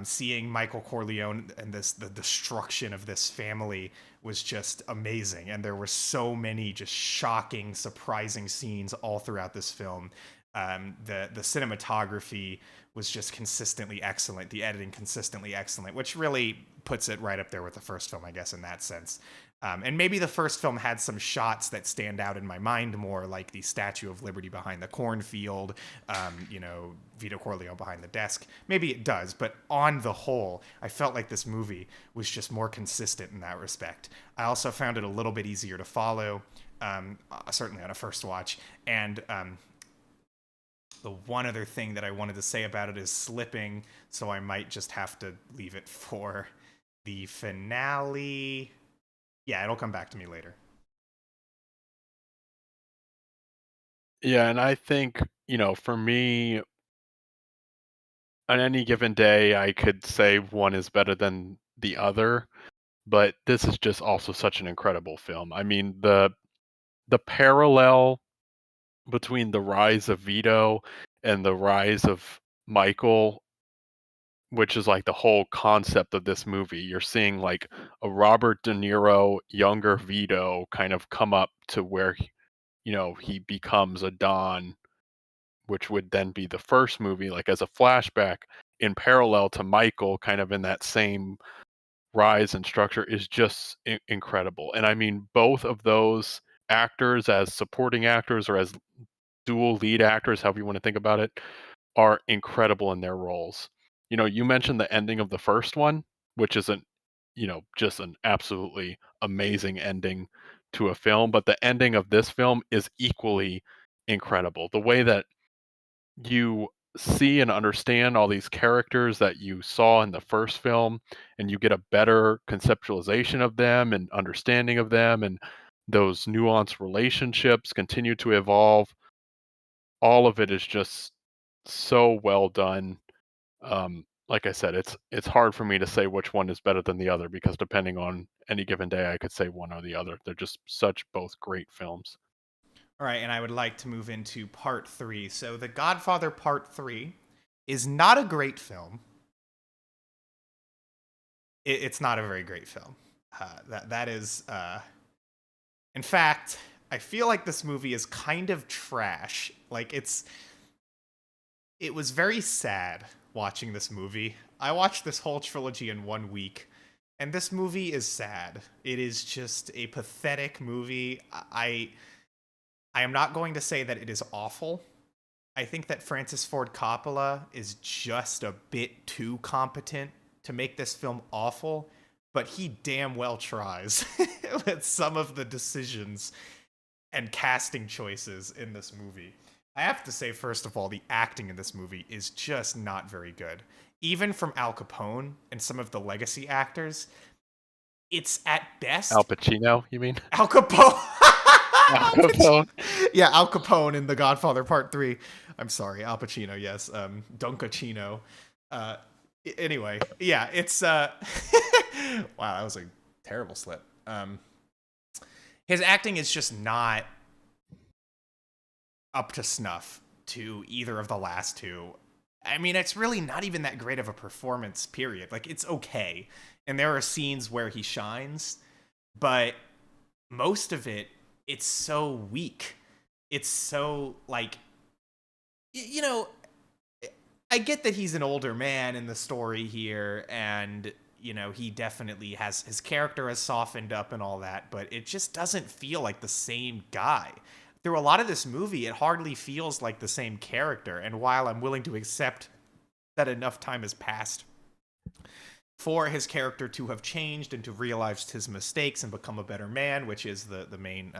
Seeing Michael Corleone and the destruction of this family was just amazing, and there were so many just shocking, surprising scenes all throughout this film. The cinematography was just consistently excellent, the editing consistently excellent, which really puts it right up there with the first film, I guess, in that sense. And maybe the first film had some shots that stand out in my mind more, like the Statue of Liberty behind the cornfield, Vito Corleone behind the desk. Maybe it does, but on the whole, I felt like this movie was just more consistent in that respect. I also found it a little bit easier to follow, certainly on a first watch. And the one other thing that I wanted to say about it is slipping, so I might just have to leave it for the finale. Yeah, it'll come back to me later. Yeah, and I think, for me, on any given day, I could say one is better than the other, but this is just also such an incredible film. I mean, the parallel between the rise of Vito and the rise of Michael, which is like the whole concept of this movie. You're seeing like a Robert De Niro younger Vito kind of come up to where he becomes a Don, which would then be the first movie, like as a flashback in parallel to Michael, kind of in that same rise and structure, is just incredible. And I mean, both of those actors as supporting actors or as dual lead actors, however you want to think about it, are incredible in their roles. You mentioned the ending of the first one, which isn't, just an absolutely amazing ending to a film, but the ending of this film is equally incredible. The way that you see and understand all these characters that you saw in the first film, and you get a better conceptualization of them and understanding of them, and those nuanced relationships continue to evolve. All of it is just so well done. Like I said, it's hard for me to say which one is better than the other, because depending on any given day, I could say one or the other. They're just such both great films. All right, and I would like to move into part three. So, The Godfather Part 3 is not a great film. It's not a very great film. That is, in fact, I feel like this movie is kind of trash. Like it was very sad watching this movie. I watched this whole trilogy in 1 week, and this movie is sad. It is just a pathetic movie. I am not going to say that it is awful. I think that Francis Ford Coppola is just a bit too competent to make this film awful, but he damn well tries with some of the decisions and casting choices in this movie. I have to say, first of all, the acting in this movie is just not very good. Even from Al Capone and some of the legacy actors, it's at Al best Pacino, you mean? Al Capone. Al Capone. Yeah, Al Capone in The Godfather Part 3. I'm sorry, Al Pacino, yes. Dunkachino. Anyway, yeah, it's wow, that was a terrible slip. His acting is just not up to snuff to either of the last two. I mean, it's really not even that great of a performance, period. Like, it's okay. And there are scenes where he shines, but most of it, it's so weak. It's so, like, you know, I get that he's an older man in the story here, and he definitely has his character has softened up and all that, but it just doesn't feel like the same guy. Through a lot of this movie, it hardly feels like the same character. And while I'm willing to accept that enough time has passed for his character to have changed and to realize his mistakes and become a better man, which is the main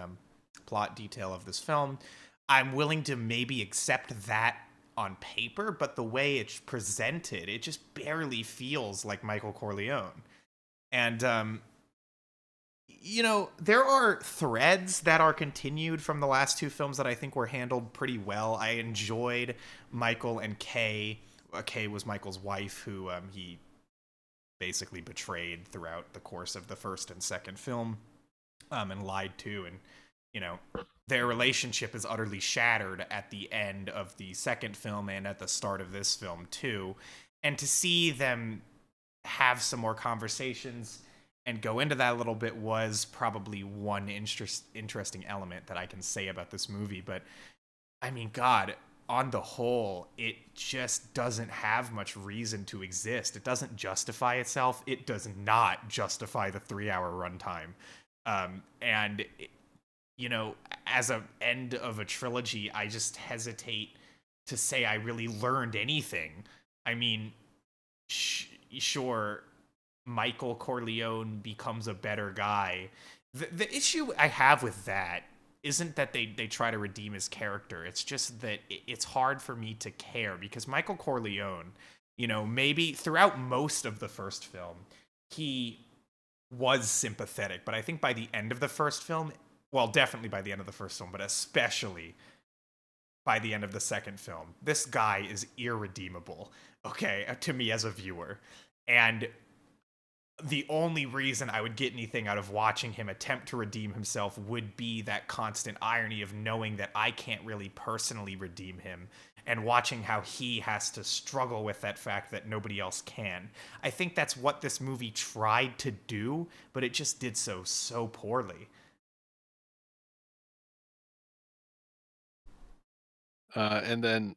plot detail of this film, I'm willing to maybe accept that on paper, but the way it's presented, it just barely feels like Michael Corleone. And there are threads that are continued from the last two films that I think were handled pretty well. I enjoyed Michael and Kay. Kay was Michael's wife, who he basically betrayed throughout the course of the first and second film, and lied to. And, their relationship is utterly shattered at the end of the second film and at the start of this film, too. And to see them have some more conversations and go into that a little bit was probably one interesting element that I can say about this movie. But I mean, God, on the whole, it just doesn't have much reason to exist. It doesn't justify itself. It does not justify the 3-hour runtime. And as an end of a trilogy, I just hesitate to say I really learned anything. I mean, sure, Michael Corleone becomes a better guy. The issue I have with that isn't that they try to redeem his character. It's just that it's hard for me to care, because Michael Corleone, maybe throughout most of the first film, he was sympathetic. But I think by the end of the first film, well, definitely by the end of the first film, but especially by the end of the second film, this guy is irredeemable, okay, to me as a viewer. And the only reason I would get anything out of watching him attempt to redeem himself would be that constant irony of knowing that I can't really personally redeem him, and watching how he has to struggle with that fact that nobody else can. I think that's what this movie tried to do, but it just did so poorly. And then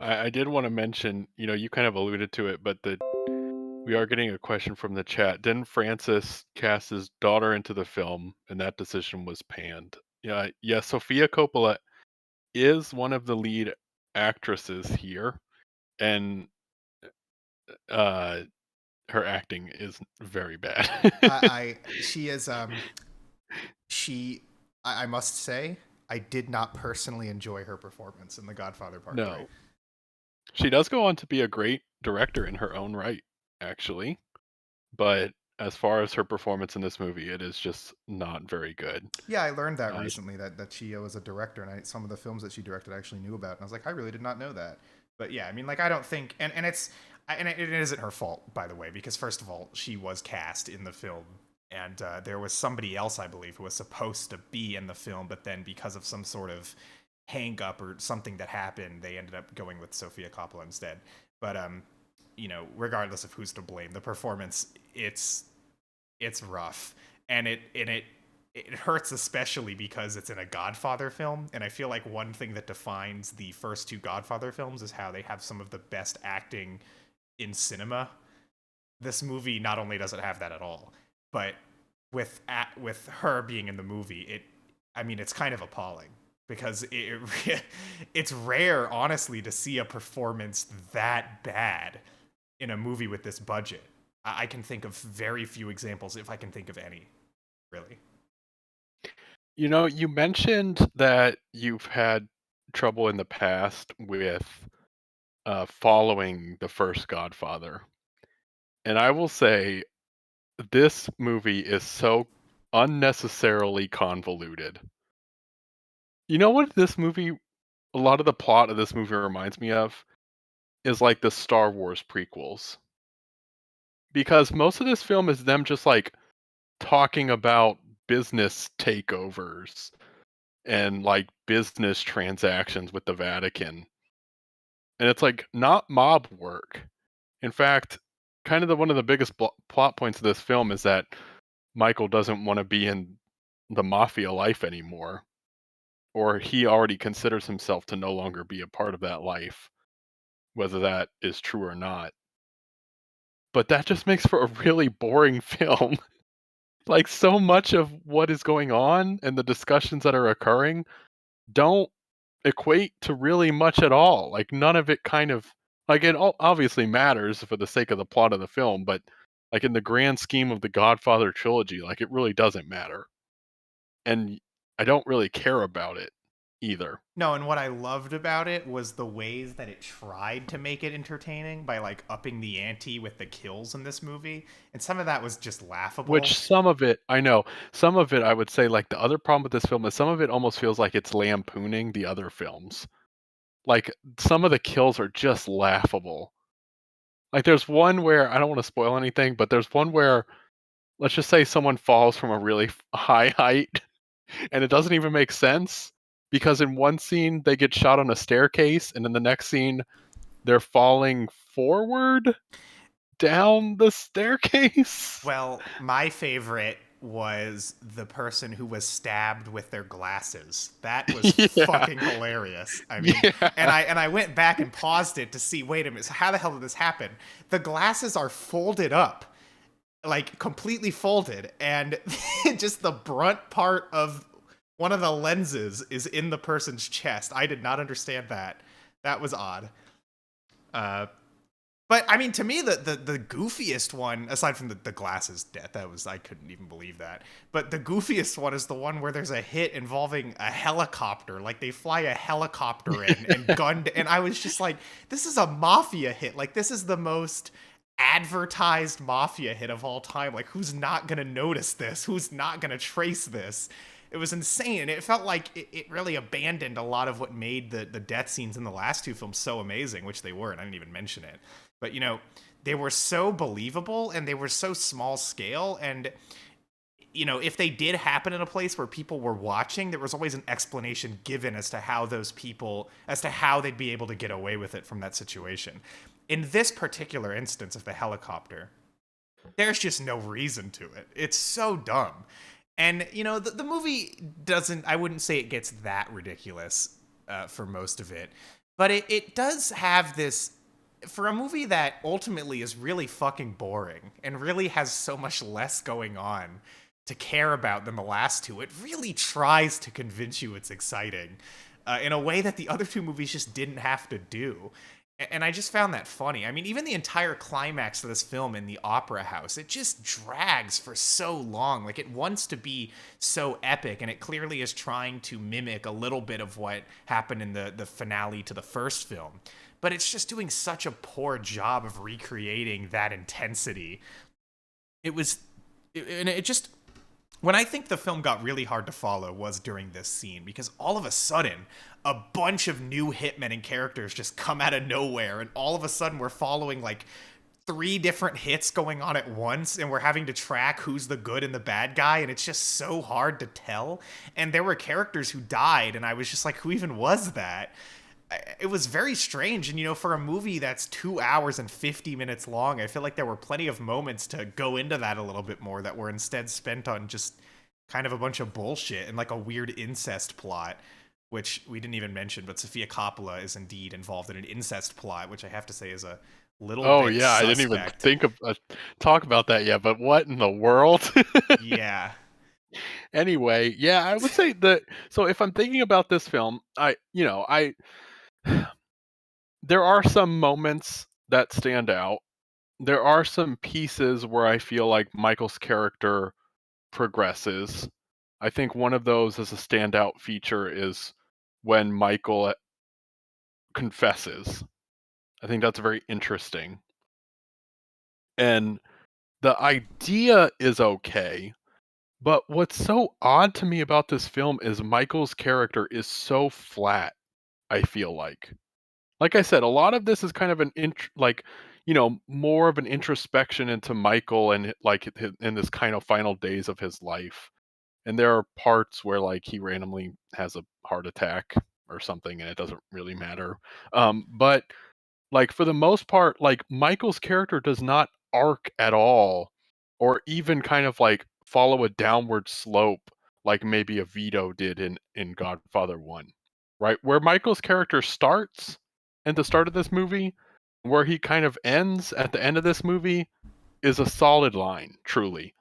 I did want to mention, you kind of alluded to it, but we are getting a question from the chat. Didn't Francis cast his daughter into the film, and that decision was panned? Yeah. Sofia Coppola is one of the lead actresses here, and uh, her acting is very bad. She is she I must say, I did not personally enjoy her performance in The Godfather Part 3. No, she does go on to be a great director in her own right, actually. But as far as her performance in this movie, it is just not very good. Yeah, I learned that Uh, recently, that she was a director, and some of the films that she directed I actually knew about, and I was like, I really did not know that. But yeah, I mean, like, I don't think, and it isn't her fault, by the way, because first of all, she was cast in the film, and there was somebody else, I believe, who was supposed to be in the film, but then because of some sort of hang up or something that happened, they ended up going with Sofia Coppola instead. But regardless of who's to blame, the performance, it's rough, and it hurts, especially because it's in a Godfather film. And I feel like one thing that defines the first two Godfather films is how they have some of the best acting in cinema. This movie not only doesn't have that at all, but with her being in the movie, it's kind of appalling, because it's rare, honestly, to see a performance that bad in a movie with this budget. I can think of very few examples, if I can think of any, really. you mentioned that you've had trouble in the past with following the first Godfather. And I will say this movie is so unnecessarily convoluted. You know what a lot of the plot of this movie reminds me of is like the Star Wars prequels. Because most of this film is them just like talking about business takeovers and like business transactions with the Vatican. And it's like not mob work. In fact, kind of one of the biggest plot points of this film is that Michael doesn't want to be in the mafia life anymore, or he already considers himself to no longer be a part of that life. whether that is true or not. But that just makes for a really boring film. Like, so much of what is going on and the discussions that are occurring don't equate to really much at all. Like, none of it kind of like, it obviously matters for the sake of the plot of the film, but, like, in the grand scheme of the Godfather trilogy, like, it really doesn't matter. And I don't really care about it either. No, and what I loved about it was the ways that it tried to make it entertaining by like upping the ante with the kills in this movie, and some of that was just Which laughable. some of it I know, some of it I would say, like, the other problem with this film is some of it almost feels like it's lampooning the other films. Like, some of the kills are just laughable. Like, there's one where I don't wanna spoil anything, but there's one where, let's just say someone falls from a really high height, and it doesn't even make sense, because in one scene, they get shot on a staircase, and in the next scene, they're falling forward down the staircase. Well, my favorite was the person who was stabbed with their glasses. That was Yeah. fucking hilarious. I mean, and Yeah. I went back and paused it to see, wait a minute, so how the hell did this happen? The glasses are folded up, like completely folded, and just the brunt part of one of the lenses is in the person's chest. I did not understand that. That was odd. Uh, but I mean, to me, the goofiest one, aside from the glasses death, that was I couldn't even believe that. But the goofiest one is the one where there's a hit involving a helicopter. Like they fly a helicopter in and gunned, and I was just like, this is a mafia hit. Like this is the most advertised mafia hit of all time. Like who's not gonna notice this? Who's not gonna trace this? It was insane, and it felt like it really abandoned a lot of what made the death scenes in the last two films so amazing, which they were, and I didn't even mention it. But you know, they were so believable and they were so small scale, and you know, if they did happen in a place where people were watching, there was always an explanation given as to how those people, as to how they'd be able to get away with it from that situation. In this particular instance of the helicopter, there's just no reason to it. It's so dumb. And, you know, the movie doesn't, I wouldn't say it gets that ridiculous for most of it, but it does have this, for a movie that ultimately is really fucking boring and really has so much less going on to care about than the last two, it really tries to convince you it's exciting in a way that the other two movies just didn't have to do. And I just found that funny. I mean, even the entire climax of this film in the opera house, it just drags for so long. Like, it wants to be so epic, and it clearly is trying to mimic a little bit of what happened in the finale to the first film. But it's just doing such a poor job of recreating that intensity. It was, and it just, when I think the film got really hard to follow was during this scene, because all of a sudden a bunch of new hitmen and characters just come out of nowhere, and all of a sudden we're following like three different hits going on at once, and we're having to track who's the good and the bad guy, and it's just so hard to tell. And there were characters who died, and I was just like, who even was that? It was very strange. And you know, for a movie that's 2 hours and 50 minutes long, I feel like there were plenty of moments to go into that a little bit more that were instead spent on just kind of a bunch of bullshit and like a weird incest plot, which we didn't even mention, but Sofia Coppola is indeed involved in an incest plot, which I have to say is a little Oh, bit yeah, I didn't even suspect. think of talk about that yet, but what in the world? Yeah. Anyway, yeah, I would say that so if I'm thinking about this film, I there are some moments that stand out. There are some pieces where I feel like Michael's character progresses. I think one of those as a standout feature is when Michael confesses. I think that's very interesting. And the idea is okay, but what's so odd to me about this film is Michael's character is so flat, I feel like. Like I said, a lot of this is kind of an more of an introspection into Michael and in this kind of final days of his life. And there are parts where like he randomly has a heart attack or something and it doesn't really matter. But like for the most part, like Michael's character does not arc at all or even kind of like follow a downward slope like maybe a Vito did in Godfather 1. Right? Where Michael's character starts at the start of this movie, where he kind of ends at the end of this movie is a solid line, truly.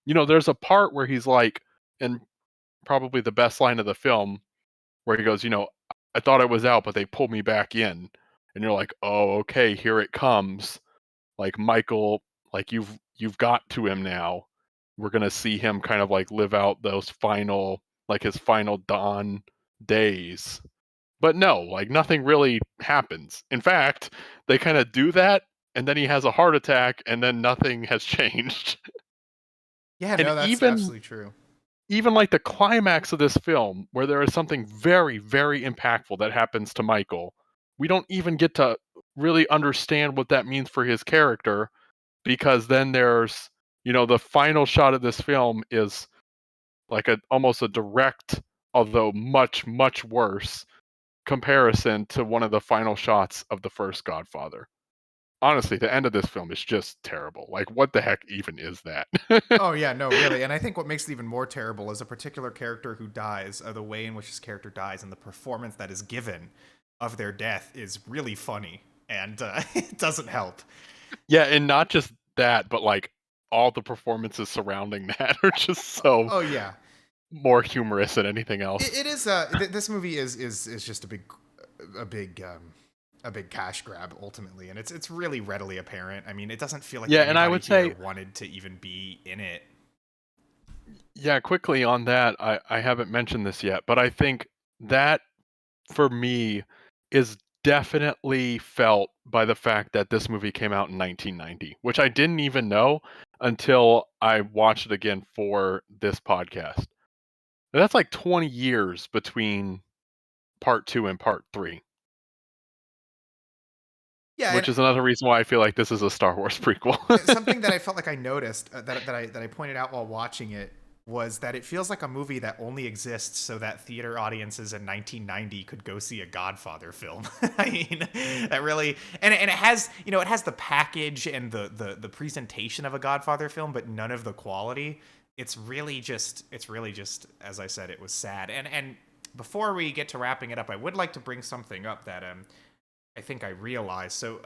There's a part where he's like, and probably the best line of the film, where he goes, I thought I was out, but they pulled me back in. And you're like, oh, okay, here it comes. Like Michael, like you've got to him now. We're gonna see him kind of like live out those final, like his final dawn days. But no, like nothing really happens. In fact, they kind of do that, and then he has a heart attack, and then nothing has changed. Yeah, And no, that's even absolutely true. even like the climax of this film, where there is something very, very impactful that happens to Michael, we don't even get to really understand what that means for his character, because then there's, the final shot of this film is like almost a direct, although much, much worse comparison to one of the final shots of the first Godfather. Honestly, the end of this film is just terrible. Like, what the heck even is that? Oh yeah, no, really. And I think what makes it even more terrible is a particular character who dies, the way in which this character dies, and the performance that is given of their death is really funny, and it doesn't help. Yeah, and not just that, but like all the performances surrounding that are just so Oh yeah, more humorous than anything else. it is. This movie is just a big a big cash grab ultimately, and it's really readily apparent. I mean, it doesn't feel like Yeah, and I anybody would here say, wanted to even be in it. yeah, quickly on that, I haven't mentioned this yet, but I think that for me is definitely felt by the fact that this movie came out in 1990, which I didn't even know until I watched it again for this podcast. And that's like 20 years between part 2 and part 3, Yeah, which and is another reason why I feel like this is a Star Wars prequel. something that I felt like I noticed that I pointed out while watching it was that it feels like a movie that only exists so that theater audiences in 1990 could go see a Godfather film. I mean, that really and it has, it has the package and the presentation of a Godfather film, but none of the quality. It's really just as I said, it was sad. And before we get to wrapping it up, I would like to bring something up that I think I realized. So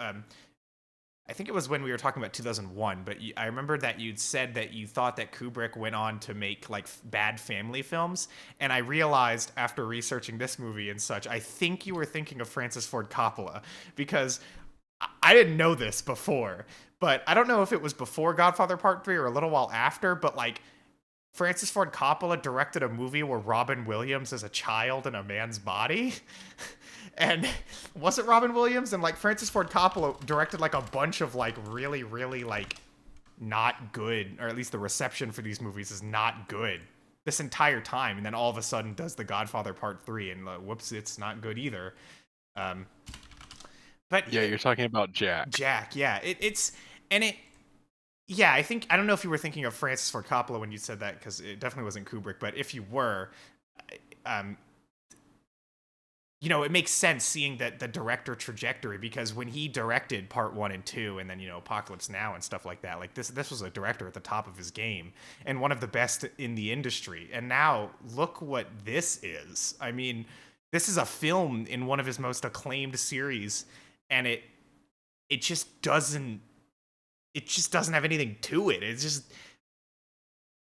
I think it was when we were talking about 2001, but I remember that you'd said that you thought that Kubrick went on to make like bad family films, and I realized after researching this movie and such, I think you were thinking of Francis Ford Coppola, because I didn't know this before, but I don't know if it was before Godfather Part 3 or a little while after, but like Francis Ford Coppola directed a movie where Robin Williams is a child in a man's body. And was it Robin Williams? And like Francis Ford Coppola directed like a bunch of like really, really like not good, or at least the reception for these movies is not good this entire time. And then all of a sudden does The Godfather Part 3 and whoops, it's not good either. Um, but Yeah, you're talking about Jack. Jack, yeah. Yeah, I don't know if you were thinking of Francis Ford Coppola when you said that, because it definitely wasn't Kubrick, but if you were, um, it makes sense seeing that the director trajectory, because when he directed part 1 and 2 and then Apocalypse Now and stuff like that, like this was a director at the top of his game and one of the best in the industry, and now look what this is. I mean, this is a film in one of his most acclaimed series, and it just doesn't have anything to it. It's just,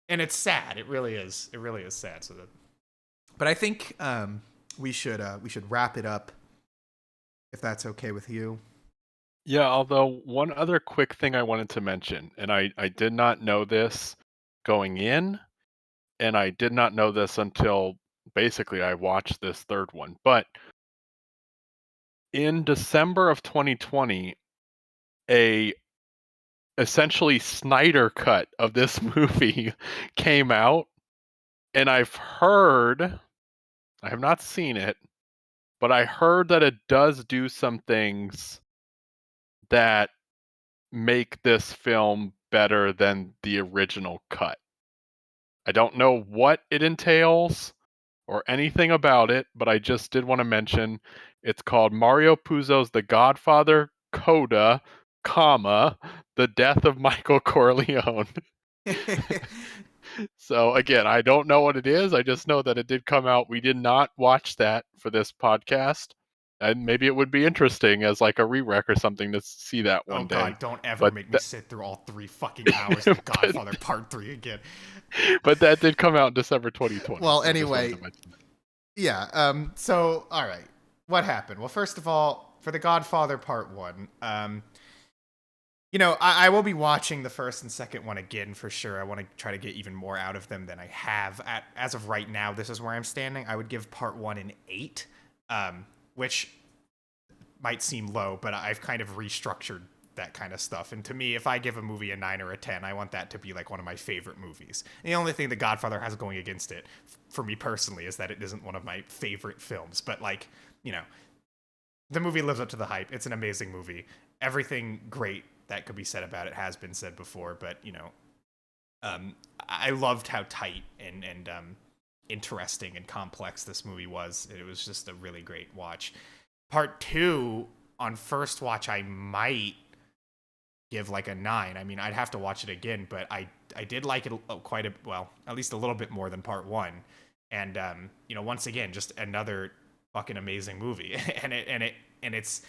and it's sad. It really is sad. But I think we should wrap it up, if that's okay with you. Yeah, although one other quick thing I wanted to mention, and I did not know this going in, and I did not know this until basically I watched this third one. But in December of 2020, a essentially Snyder cut of this movie came out, and I've heard, I have not seen it, but I heard that it does do some things that make this film better than the original cut. I don't know what it entails or anything about it, but I just did want to mention it's called Mario Puzo's The Godfather, Coda, comma, The Death of Michael Corleone. So again, I don't know what it is. I just know that it did come out. We did not watch that for this podcast. And maybe it would be interesting as like a re-rec or something to see that Oh one day. God, don't ever But make me sit through all 3 fucking hours of but Godfather Part 3 again. but that did come out in December 2020, Well, so I just wanted anyway, to mention that. yeah. So, all right, what happened? Well, first of all, for the Godfather Part 1, I will be watching the first and second one again for sure. I want to try to get even more out of them than I have. As of right now, this is where I'm standing. I would give Part 1 an 8, which might seem low, but I've kind of restructured that kind of stuff. And to me, if I give a movie a 9 or a 10, I want that to be like one of my favorite movies. And the only thing The Godfather has going against it, for me personally, is that it isn't one of my favorite films. But, like, the movie lives up to the hype. It's an amazing movie. Everything great that could be said about it has been said before, but, I loved how tight and interesting and complex this movie was. It was just a really great watch. Part 2, on first watch, I might give like a 9. I mean, I'd have to watch it again, but I did like it quite a well, at least a little bit more than Part 1. And once again, just another fucking amazing movie. and it's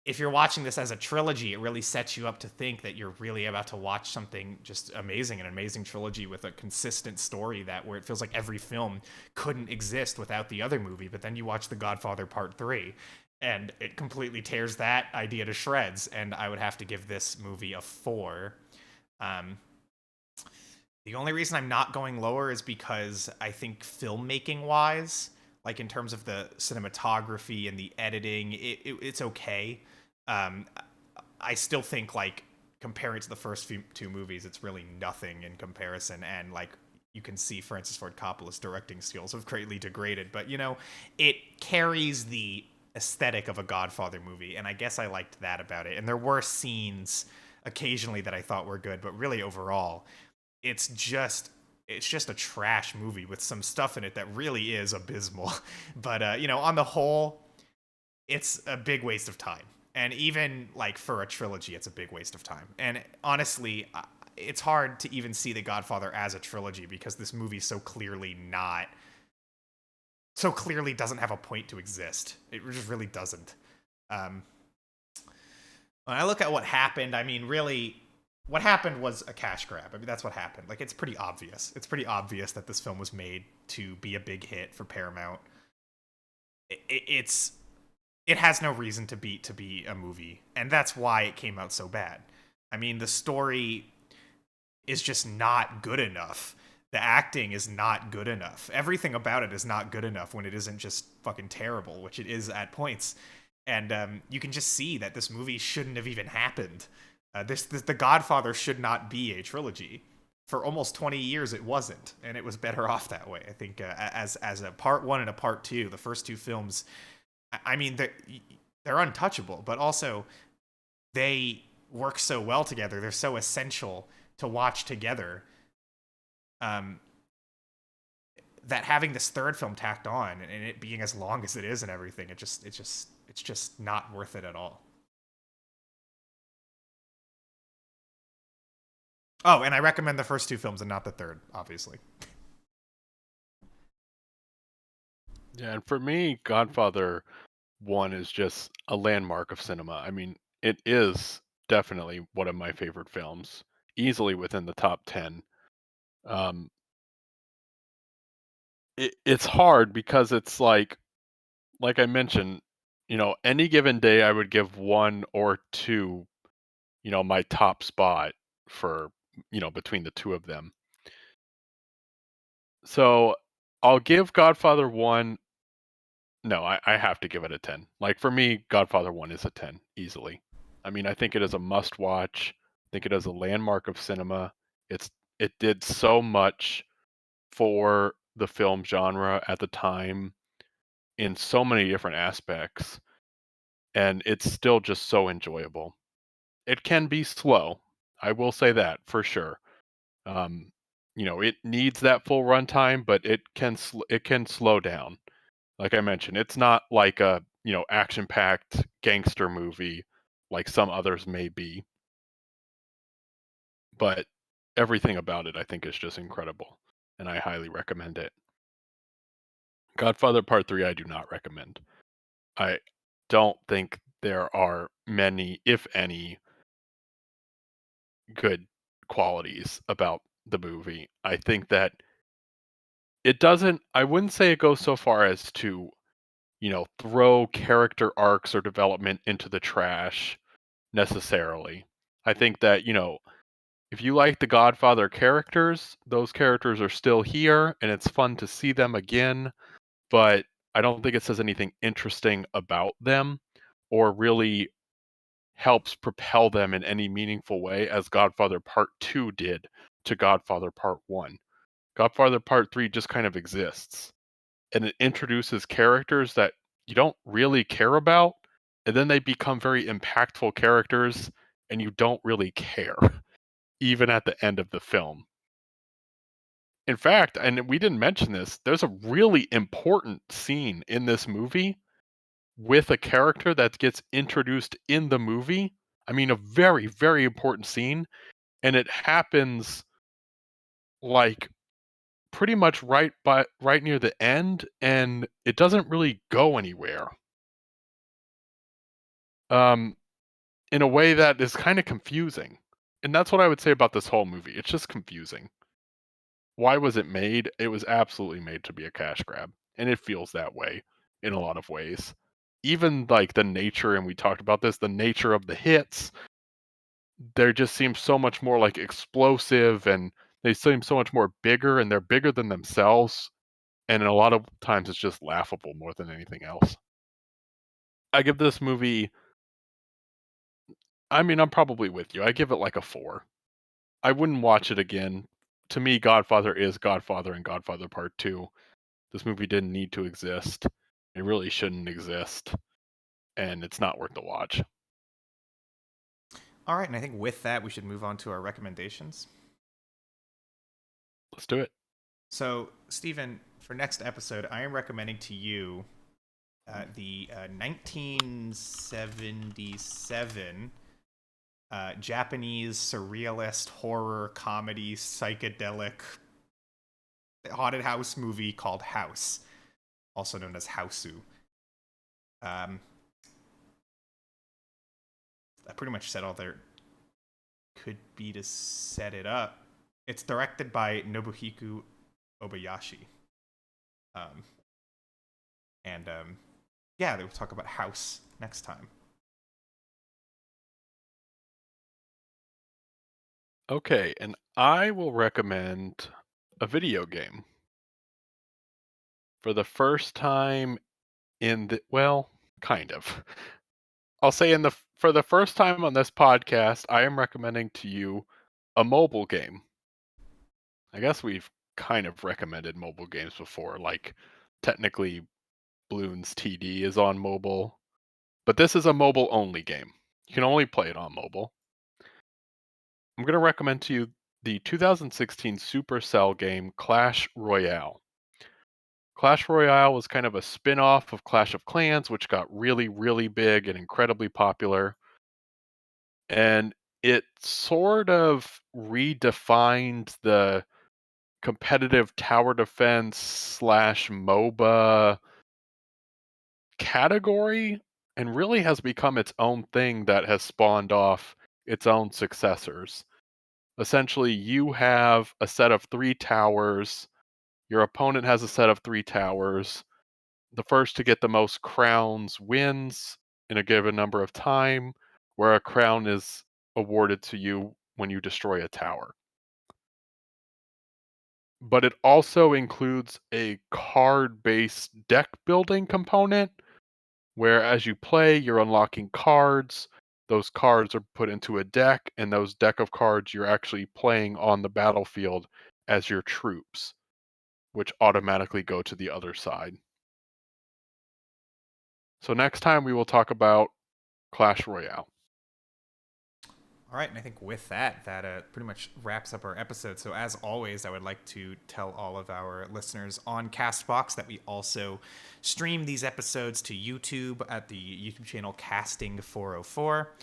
if you're watching this as a trilogy, it really sets you up to think that you're really about to watch something just amazing, an amazing trilogy with a consistent story where it feels like every film couldn't exist without the other movie. But then you watch The Godfather Part 3, and it completely tears that idea to shreds. And I would have to give this movie a 4. The only reason I'm not going lower is because I think filmmaking wise, like in terms of the cinematography and the editing, it's okay. Um, I still think, like, comparing to the first two movies, it's really nothing in comparison. And, like, you can see Francis Ford Coppola's directing skills have greatly degraded, but it carries the aesthetic of a Godfather movie, and I guess I liked that about it. And there were scenes occasionally that I thought were good, but really overall, it's just a trash movie with some stuff in it that really is abysmal. But on the whole, it's a big waste of time. And even like for a trilogy, it's a big waste of time. And honestly, it's hard to even see The Godfather as a trilogy because this movie so clearly doesn't have a point to exist. It just really doesn't. When I look at what happened, I mean, really, what happened was a cash grab. I mean, that's what happened. Like, it's pretty obvious. It's pretty obvious that this film was made to be a big hit for Paramount. It has no reason to be a movie, and that's why it came out so bad. I mean, the story is just not good enough. The acting is not good enough. Everything about it is not good enough when it isn't just fucking terrible, which it is at points. And you can just see that this movie shouldn't have even happened. The Godfather should not be a trilogy. For almost 20 years, it wasn't, and it was better off that way. I think as a part 1 and a part 2, the first two films, I mean, they're untouchable, but also they work so well together. They're so essential to watch together. That having this third film tacked on and it being as long as it is and everything, it's just not worth it at all. Oh, and I recommend the first two films and not the third, obviously. Yeah, and for me, Godfather 1 is just a landmark of cinema. I mean, it is definitely one of my favorite films, easily within the top 10. Um, it's hard because it's like I mentioned, any given day I would give 1 or 2, my top spot for, between the two of them. So, I'll give Godfather 1. No, I have to give it a 10. Like, for me, Godfather 1 is a 10, easily. I mean, I think it is a must-watch. I think it is a landmark of cinema. It did so much for the film genre at the time in so many different aspects, and it's still just so enjoyable. It can be slow. I will say that for sure. Um, it needs that full runtime, but it can slow down. Like I mentioned, it's not like a, action-packed gangster movie like some others may be, but everything about it I think is just incredible, and I highly recommend it. Godfather Part 3, I do not recommend. I don't think there are many, if any, good qualities about the movie. I think that it doesn't, I wouldn't say it goes so far as to, throw character arcs or development into the trash necessarily. I think that, if you like the Godfather characters, those characters are still here and it's fun to see them again, but I don't think it says anything interesting about them or really helps propel them in any meaningful way as Godfather Part 2 did to Godfather Part 1. Godfather Part 3 just kind of exists and it introduces characters that you don't really care about, and then they become very impactful characters and you don't really care, even at the end of the film. In fact, and we didn't mention this, there's a really important scene in this movie with a character that gets introduced in the movie. I mean, a very, very important scene, and it happens like pretty much right near the end, and it doesn't really go anywhere. Um, in a way that is kind of confusing. And that's what I would say about this whole movie. It's just confusing. Why was it made? It was absolutely made to be a cash grab, and it feels that way in a lot of ways. Even like the nature, and we talked about this, the nature of the hits, there just seems so much more like explosive and they seem so much more bigger and they're bigger than themselves. And a lot of times it's just laughable more than anything else. I give this movie, I mean, I'm probably with you. I give it like a 4. I wouldn't watch it again. To me, Godfather is Godfather and Godfather Part 2. This movie didn't need to exist. It really shouldn't exist. And it's not worth the watch. All right, and I think with that, we should move on to our recommendations. Let's do it. So, Stephen, for next episode, I am recommending to you the 1977 Japanese surrealist horror comedy psychedelic haunted house movie called House, also known as Hausu. I pretty much said all there could be to set it up. It's directed by Nobuhiko Obayashi. Yeah, we'll talk about House next time. Okay, and I will recommend a video game. For the first time in the, well, kind of. I'll say for the first time on this podcast, I am recommending to you a mobile game. I guess we've kind of recommended mobile games before, like technically Bloons TD is on mobile, but this is a mobile only game. You can only play it on mobile. I'm going to recommend to you the 2016 Supercell game Clash Royale. Clash Royale was kind of a spin-off of Clash of Clans, which got really, really big and incredibly popular. And it sort of redefined the competitive tower defense slash MOBA category and really has become its own thing that has spawned off its own successors. Essentially, you have a set of 3 towers, your opponent has a set of 3 towers. The first to get the most crowns wins in a given number of time, where a crown is awarded to you when you destroy a tower. But it also includes a card-based deck building component, where as you play, you're unlocking cards. Those cards are put into a deck, and those deck of cards you're actually playing on the battlefield as your troops, which automatically go to the other side. So next time we will talk about Clash Royale. All right, and I think with that, pretty much wraps up our episode. So as always, I would like to tell all of our listeners on Castbox that we also stream these episodes to YouTube at the YouTube channel Casting 404.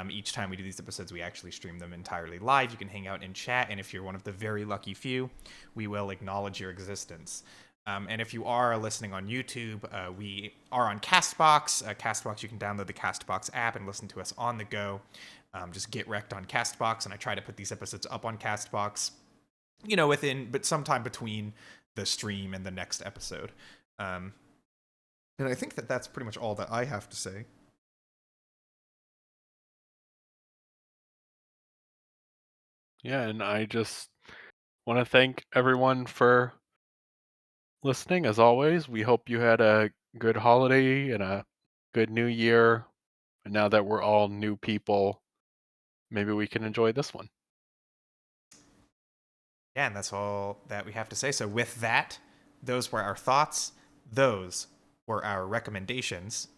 Each time we do these episodes, we actually stream them entirely live. You can hang out and chat, and if you're one of the very lucky few, we will acknowledge your existence. And if you are listening on YouTube, we are on Castbox. Castbox, you can download the Castbox app and listen to us on the go. Just Get Recc'd on Castbox, and I try to put these episodes up on Castbox, but sometime between the stream and the next episode. And I think that that's pretty much all that I have to say. Yeah, and I just want to thank everyone for listening. As always, we hope you had a good holiday and a good new year. And now that we're all new people, maybe we can enjoy this one. Yeah, and that's all that we have to say. So, with that, those were our thoughts. Those were our recommendations.